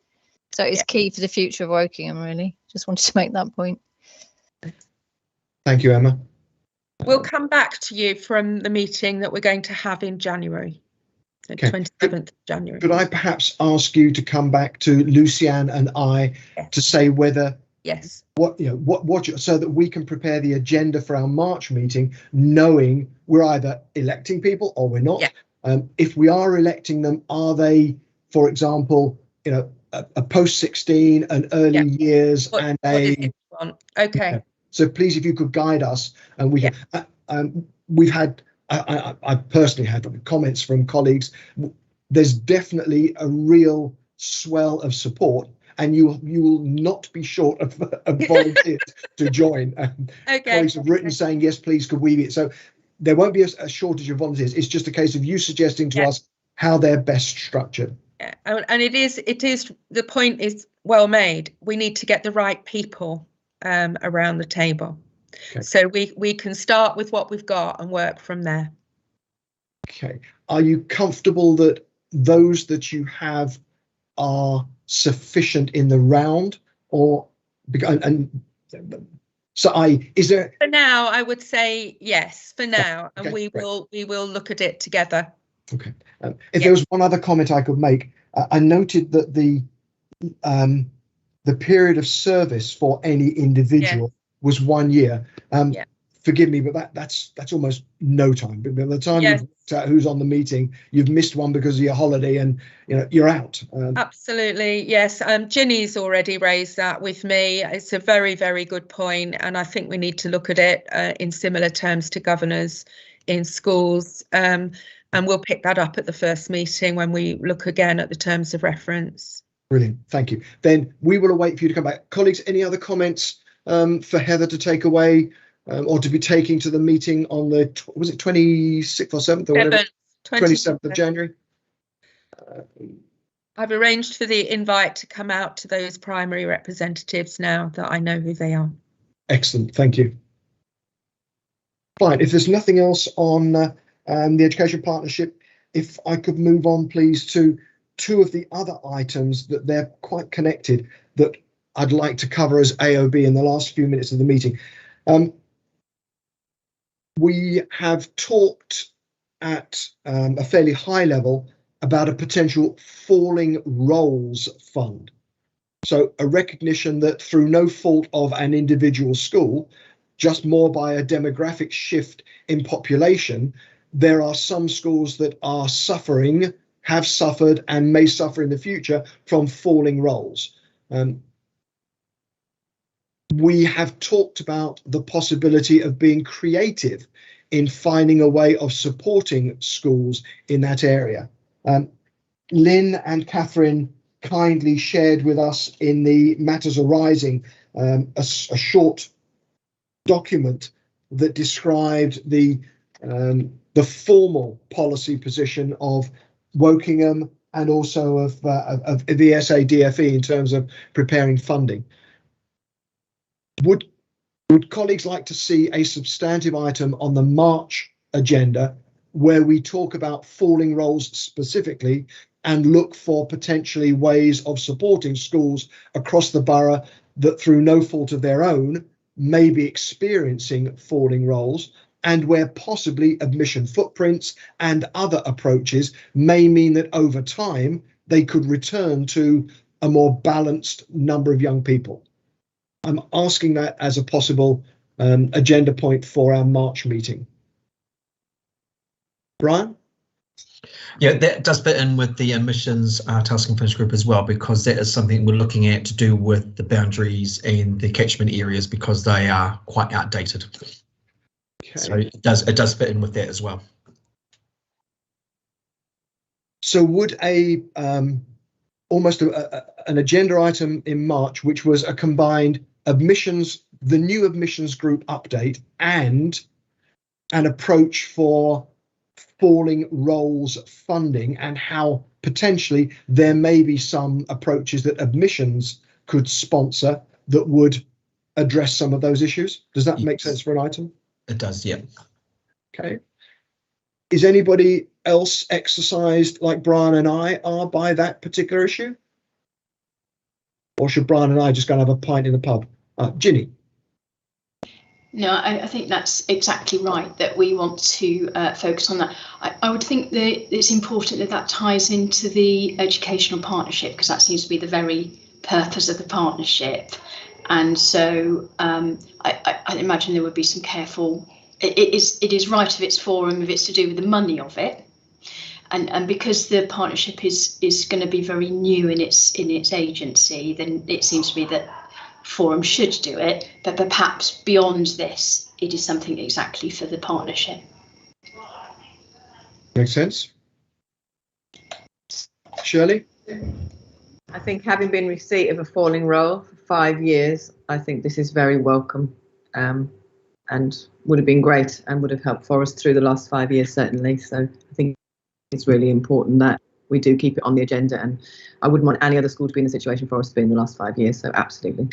So it's key for the future of Wokingham, really. Just wanted to make that point. Thank you, Emma. We'll come back to you from the meeting that we're going to have in January, the 27th of January. Could I perhaps ask you to come back to Lucianne and I to say whether so that we can prepare the agenda for our March meeting, knowing we're either electing people or we're not. If we are electing them, are they, for example, a post-16, an early years, and a okay. So please, if you could guide us, and we we've had, I personally had comments from colleagues. There's definitely a real swell of support, and you will not be short of volunteers to join. Colleagues have written saying, yes, please, could we be? So there won't be a shortage of volunteers. It's just a case of you suggesting to us how they're best structured. Yeah, and it is the point is well made. We need to get the right people around the table. So we can start with what we've got and work from there. Okay. Are you comfortable that those that you have are sufficient in the round, or is there? For now, I would say yes. For now, and we will look at it together. Okay. If there was one other comment I could make, I noted that the period of service for any individual was 1 year. Forgive me, but that's almost no time. But by the time you've looked at who's on the meeting, you've missed one because of your holiday, and you're out. Absolutely, yes. Ginny's already raised that with me. It's a very, very good point, and I think we need to look at it in similar terms to governors in schools. And we'll pick that up at the first meeting when we look again at the terms of reference. Brilliant, thank you. Then we will await for you to come back. Colleagues, any other comments for Heather to take away or to be taking to the meeting on the, was it 26th or 7th or whatever? 27th of January? I've arranged for the invite to come out to those primary representatives now that I know who they are. Excellent, thank you. Fine, if there's nothing else on the Education Partnership, if I could move on, please, to two of the other items that they're quite connected that I'd like to cover as AOB in the last few minutes of the meeting. We have talked at a fairly high level about a potential falling roles fund. So a recognition that through no fault of an individual school, just more by a demographic shift in population, there are some schools that are suffering, have suffered, and may suffer in the future from falling roles. We have talked about the possibility of being creative in finding a way of supporting schools in that area. Lynn and Catherine kindly shared with us in the Matters Arising a short document that described the formal policy position of Wokingham and also of the SADFE in terms of preparing funding. Would colleagues like to see a substantive item on the March agenda where we talk about falling roles specifically and look for potentially ways of supporting schools across the borough that through no fault of their own may be experiencing falling rolls, and where possibly admission footprints and other approaches may mean that over time they could return to a more balanced number of young people. I'm asking that as a possible agenda point for our March meeting. Brian? Yeah, that does fit in with the admissions task and finish group as well, because that is something we're looking at to do with the boundaries and the catchment areas, because they are quite outdated. Okay. So it does fit in with that as well. So would almost an agenda item in March, which was a combined admissions, the new admissions group update, and an approach for falling rolls funding, and how potentially there may be some approaches that admissions could sponsor that would address some of those issues? Does that make sense for an item? It does, yeah. Okay. Is anybody else exercised like Brian and I are by that particular issue? Or should Brian and I just go and have a pint in the pub? Ginny? No, I think that's exactly right, that we want to focus on that. I would think that it's important that that ties into the educational partnership, because that seems to be the very purpose of the partnership. And so I imagine there would be some careful, it is right of its forum if it's to do with the money of it. And because the partnership is going to be very new in its agency, then it seems to be that forum should do it, but perhaps beyond this, it is something exactly for the partnership. Makes sense. Shirley? I think having been receipt of a falling roll for 5 years, I think this is very welcome, and would have been great and would have helped Forest through the last 5 years, certainly. So I think it's really important that we do keep it on the agenda, and I wouldn't want any other school to be in the situation Forest to be in the last 5 years, so absolutely.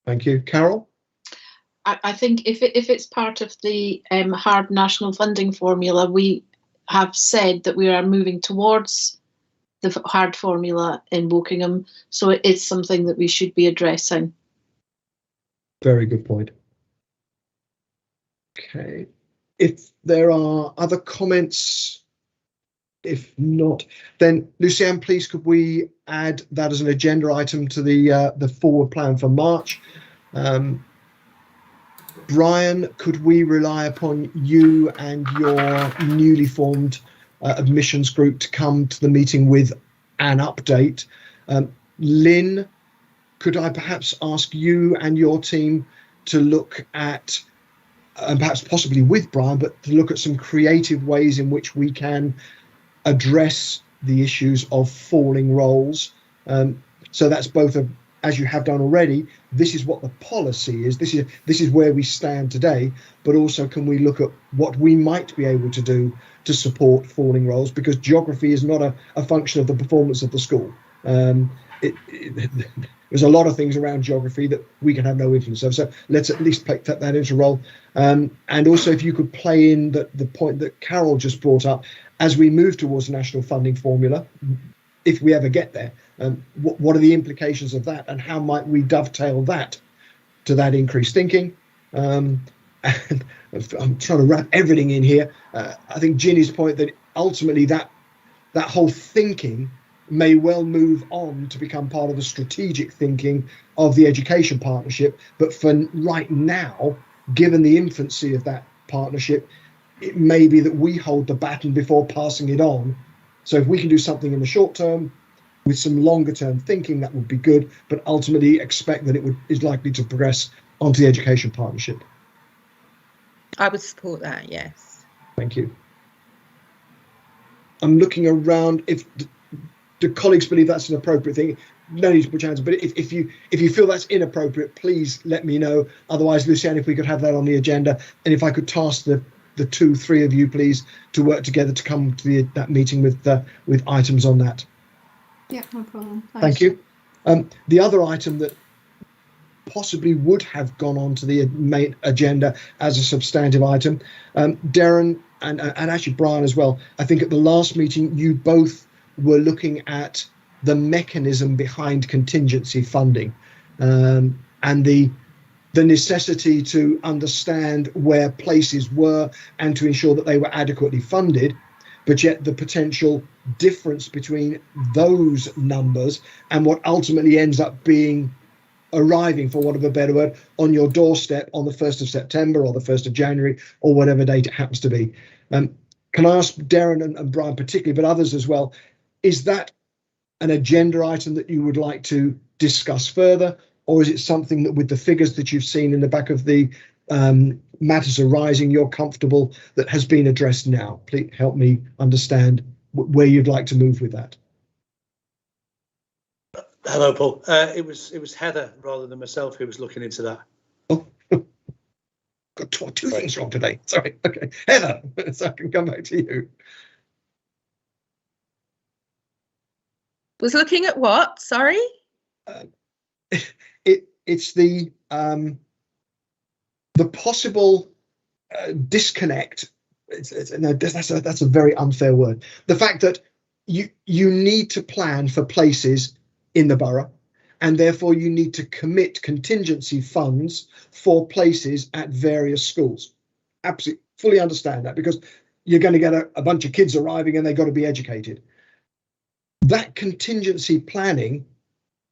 Thank you. Carol? I think if it's part of the hard national funding formula, we have said that we are moving towards the hard formula in Wokingham, so it is something that we should be addressing. Very good point. Okay. If there are other comments, if not, then Lucianne, please could we add that as an agenda item to the forward plan for March? Brian, could we rely upon you and your newly formed admissions group to come to the meeting with an update? Lynn, could I perhaps ask you and your team to look at, and perhaps possibly with Brian, but to look at some creative ways in which we can address the issues of falling rolls? So that's both as you have done already, this is what the policy is, this is where we stand today, but also can we look at what we might be able to do to support falling rolls, because geography is not a function of the performance of the school. There's a lot of things around geography that we can have no influence over, so let's at least take that into role. And also if you could play in the point that Carol just brought up, as we move towards the national funding formula, if we ever get there, what are the implications of that, and how might we dovetail that to that increased thinking? And I'm trying to wrap everything in here. I think Ginny's point that ultimately that whole thinking may well move on to become part of the strategic thinking of the education partnership, but for right now, given the infancy of that partnership, it may be that we hold the baton before passing it on. So if we can do something in the short term with some longer term thinking, that would be good, but ultimately expect that is likely to progress onto the education partnership. I would support that, yes. Thank you. I'm looking around. If do colleagues believe that's an appropriate thing? No need to put your hands up, but if you feel that's inappropriate, please let me know. Otherwise, Lucianne, if we could have that on the agenda, and if I could task the 2-3 of you, please, to work together to come to that meeting with items on that. Yeah, no problem. Thank you. The other item that possibly would have gone on to the main agenda as a substantive item, Darren and actually Brian as well, I think at the last meeting you both were looking at the mechanism behind contingency funding, and the necessity to understand where places were and to ensure that they were adequately funded, but yet the potential difference between those numbers and what ultimately ends up being arriving, for want of a better word, on your doorstep on the 1st of September or the 1st of January or whatever date it happens to be. Can I ask Darren and Brian particularly, but others as well, is that an agenda item that you would like to discuss further, or is it something that with the figures that you've seen in the back of the matters arising, you're comfortable that has been addressed now? Please help me understand where you'd like to move with that. Hello, Paul. It was Heather rather than myself who was looking into that. Oh, got two things wrong today. Sorry. Okay, Heather, so I can come back to you. Was looking at what? Sorry. It's the possible disconnect. No, that's a very unfair word. The fact that you need to plan for places in the borough, and therefore you need to commit contingency funds for places at various schools. Absolutely, fully understand that, because you're going to get a bunch of kids arriving and they've got to be educated. That contingency planning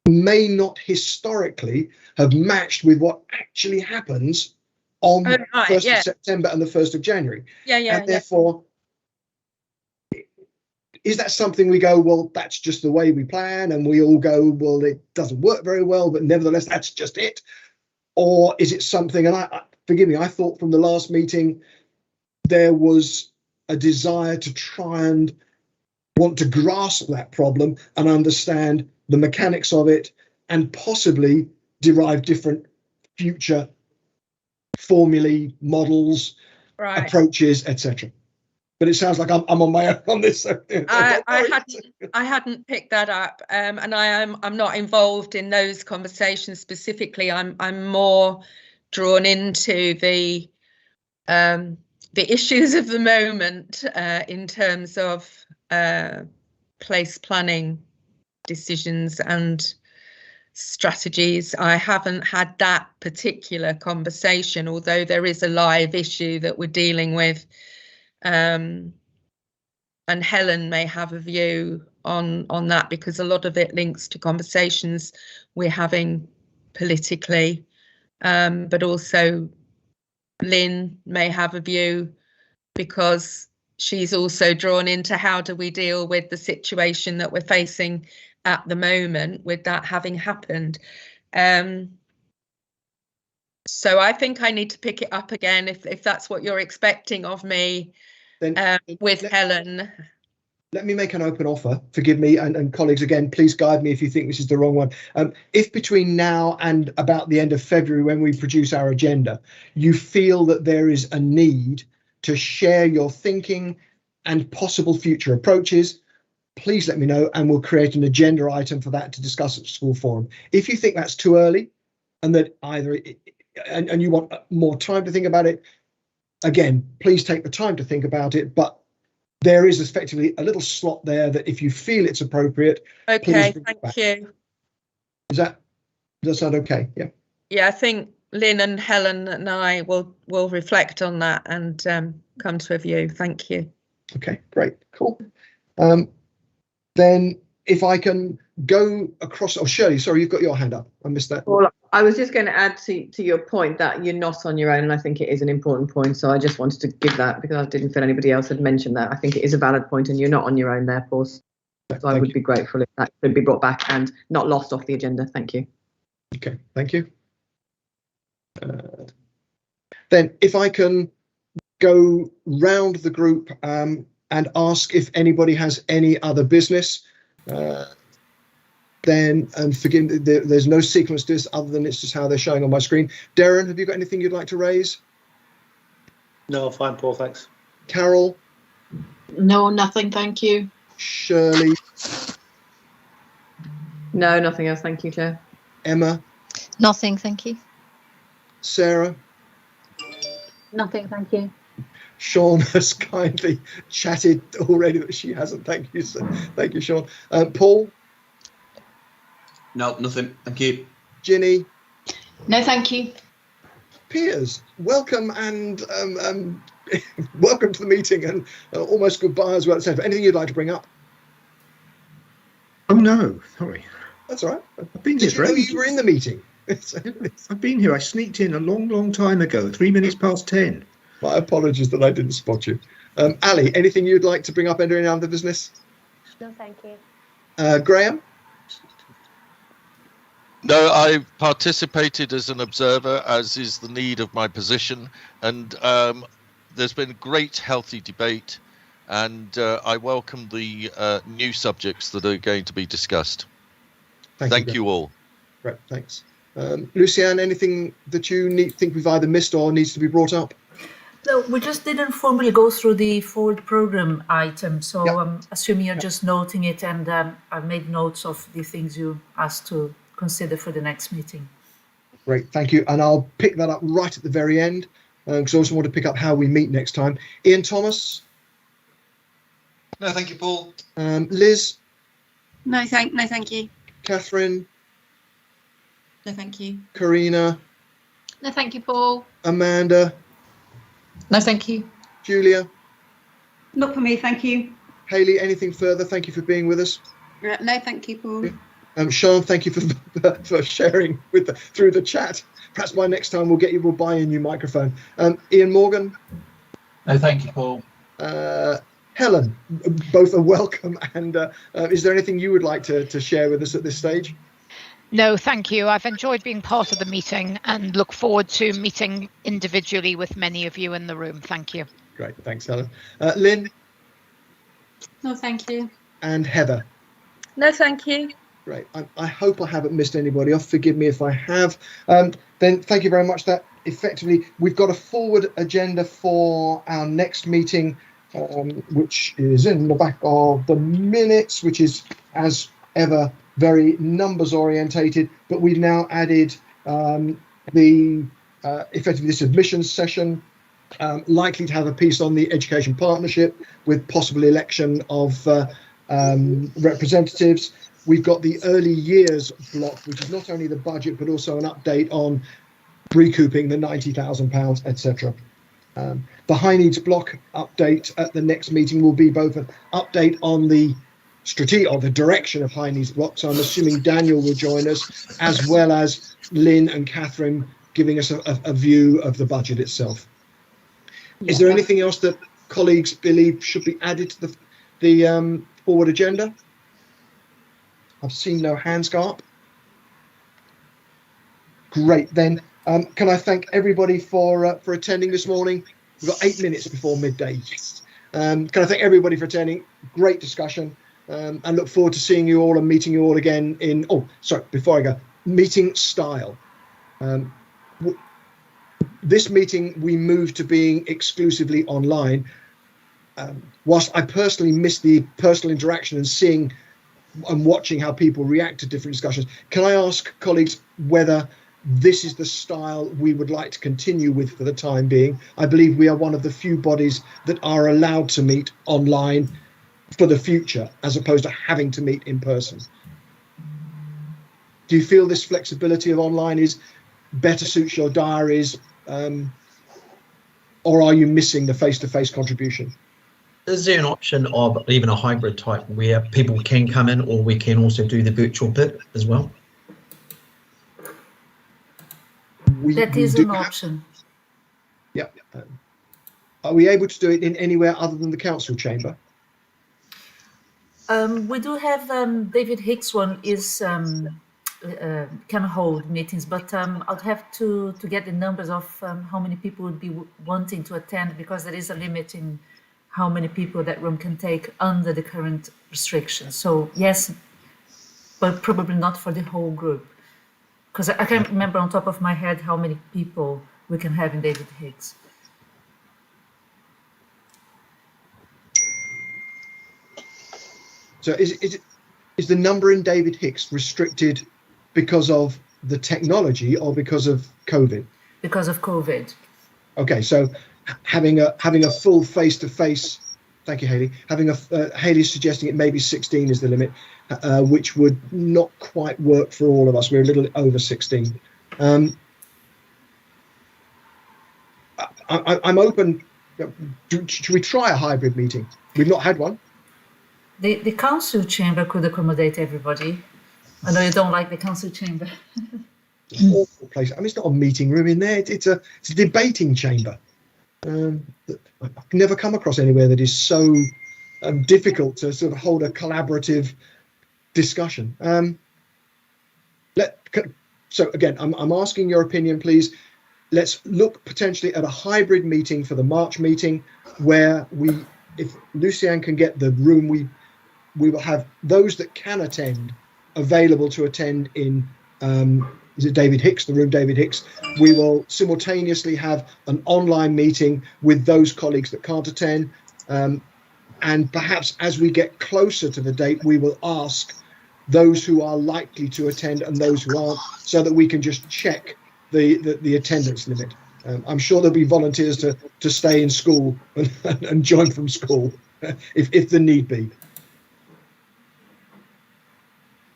may not historically have matched with what actually happens on the 1st of September and the 1st of January. And therefore, is that something we go, well, that's just the way we plan, and we all go, well, it doesn't work very well, but nevertheless, that's just it? Or is it something, and forgive me, I thought from the last meeting, there was a desire to try and want to grasp that problem and understand the mechanics of it and possibly derive different future formulae, models, approaches, etc. But it sounds like I'm on my own on this. So, I hadn't picked that up, and I'm not involved in those conversations specifically. I'm more drawn into the issues of the moment in terms of place planning decisions and strategies. I haven't had that particular conversation, although there is a live issue that we're dealing with. And Helen may have a view on that, because a lot of it links to conversations we're having politically, but also Lynn may have a view because she's also drawn into how do we deal with the situation that we're facing at the moment with that having happened. So I think I need to pick it up again if that's what you're expecting of me. Then with Helen. Let me make an open offer. Forgive me, and colleagues, again, please guide me if you think this is the wrong one. If between now and about the end of February, when we produce our agenda, you feel that there is a need to share your thinking and possible future approaches, please let me know, and we'll create an agenda item for that to discuss at school forum. If you think that's too early, and that either and you want more time to think about it, again, please take the time to think about it, but there is effectively a little slot there that if you feel it's appropriate. Okay, thank you. Does that sound okay? Yeah. Yeah, I think Lynn and Helen and I will reflect on that and come to a view. Thank you. Okay, great, cool. Then if I can go across, oh, Shirley, sorry, you've got your hand up. I missed that. Well, I was just going to add to your point that you're not on your own, and I think it is an important point. So I just wanted to give that because I didn't feel anybody else had mentioned that. I think it is a valid point, and you're not on your own there, Paul. So I would be grateful if that could be brought back and not lost off the agenda. Thank you. Okay, thank you. Then if I can go round the group and ask if anybody has any other business. Then, and forgive me, there's no sequence to this other than it's just how they're showing on my screen. Darren, have you got anything you'd like to raise? No, fine, Paul, thanks. Carol? No, nothing, thank you. Shirley? No, nothing else, thank you, Chair. Emma? Nothing, thank you. Sarah? Nothing, thank you. Sean has kindly chatted already that she hasn't. Thank you, sir. Thank you, Sean. Paul? No, nothing. Thank you. Ginny? No, thank you. Piers, welcome and welcome to the meeting, and almost goodbye as well. So, anything you'd like to bring up? Oh no, sorry. That's all right. I've been Did here you know you were in the meeting? I've been here. I sneaked in a long time ago, 3 minutes past 10. My apologies that I didn't spot you. Ali, anything you'd like to bring up under any other business? No, thank you. Graham? No, I participated as an observer, as is the need of my position, and there's been great healthy debate, and I welcome the new subjects that are going to be discussed. Thank you all. Great, thanks. Luciane, anything that you think we've either missed or needs to be brought up? No, we just didn't formally go through the forward program item, so Yep. I'm assuming you're just noting it, and I've made notes of the things you asked to consider for the next meeting. Great, thank you. And I'll pick that up right at the very end, because I also want to pick up how we meet next time. Ian Thomas? No, thank you, Paul. Liz? No, thank you. Catherine? No, thank you. Karina? No, thank you, Paul. Amanda? No, thank you. Julia? Not for me, thank you. Hayley, anything further? Thank you for being with us. No, thank you, Paul. Sean, thank you for sharing through the chat. Perhaps by next time we'll buy a new microphone. Ian Morgan? No, thank you, Paul. Helen, both are welcome. And is there anything you would like to share with us at this stage? No, thank you. I've enjoyed being part of the meeting and look forward to meeting individually with many of you in the room. Thank you. Great, thanks, Helen. Lynn? No, thank you. And Heather? No, thank you. Great. I hope I haven't missed anybody off. Forgive me if I have. Then thank you very much. That effectively, we've got a forward agenda for our next meeting, which is in the back of the minutes, which is, as ever, very numbers orientated. But we've now added effectively this admissions session, likely to have a piece on the education partnership with possible election of representatives. We've got the early years block, which is not only the budget, but also an update on recouping the £90,000, etc. The high needs block update at the next meeting will be both an update on the strategy or the direction of high needs block. So I'm assuming Daniel will join us, as well as Lynn and Catherine giving us a view of the budget itself. Is there anything else that colleagues believe should be added to the forward agenda? I've seen no hands go up. Great, then can I thank everybody for attending this morning? We've got 8 minutes before midday. Can I thank everybody for attending? Great discussion, and look forward to seeing you all and meeting you all again in. Oh, sorry, before I go, meeting style. This meeting we moved to being exclusively online. Whilst I personally miss the personal interaction and seeing and watching how people react to different discussions, can I ask colleagues whether this is the style we would like to continue with for the time being? I believe we are one of the few bodies that are allowed to meet online for the future, as opposed to having to meet in person. Do you feel this flexibility of online is better suits your diaries, or are you missing the face-to-face contribution? Is there an option of even a hybrid type where people can come in, or we can also do the virtual bit as well? That is an option. Yeah. Are we able to do it in anywhere other than the council chamber? We do have David Hicks one is can hold meetings, but I'd have to get the numbers of how many people would be wanting to attend, because there is a limit in how many people that room can take under the current restrictions. So yes, but probably not for the whole group, because I can't remember on top of my head how many people we can have in David Hicks. So is the number in David Hicks restricted because of the technology or because of COVID? Because of COVID. Okay, so having a full face-to-face. Thank you, Hayley. Hayley's suggesting it maybe 16 is the limit, which would not quite work for all of us. We're a little over 16. I'm open. Should we try a hybrid meeting? We've not had one. The council chamber could accommodate everybody. I know you don't like the council chamber. It's an awful place. I mean, it's not a meeting room in there. It's a debating chamber. I've never come across anywhere that is so difficult to sort of hold a collaborative discussion. So again, I'm asking your opinion, please. Let's look potentially at a hybrid meeting for the March meeting, where if Luciane can get the room, we will have those that can attend available to attend in is it David Hicks, the room David Hicks. We will simultaneously have an online meeting with those colleagues that can't attend, and perhaps as we get closer to the date, we will ask those who are likely to attend and those who aren't, so that we can just check the attendance limit. I'm sure there'll be volunteers to stay in school and join from school if the need be.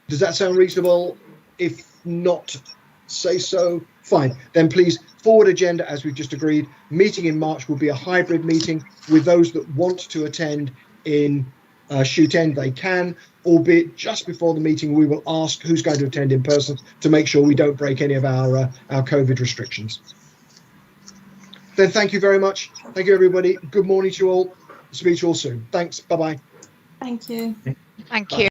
Does that sound reasonable? If not, say so. Fine. Then please forward agenda as we've just agreed. Meeting in March will be a hybrid meeting with those that want to attend in Shoot End. They can, albeit just before the meeting, we will ask who's going to attend in person to make sure we don't break any of our COVID restrictions. Then thank you very much. Thank you, everybody. Good morning to you all. Speak to you all soon. Thanks. Bye-bye. Thank you. Thank you.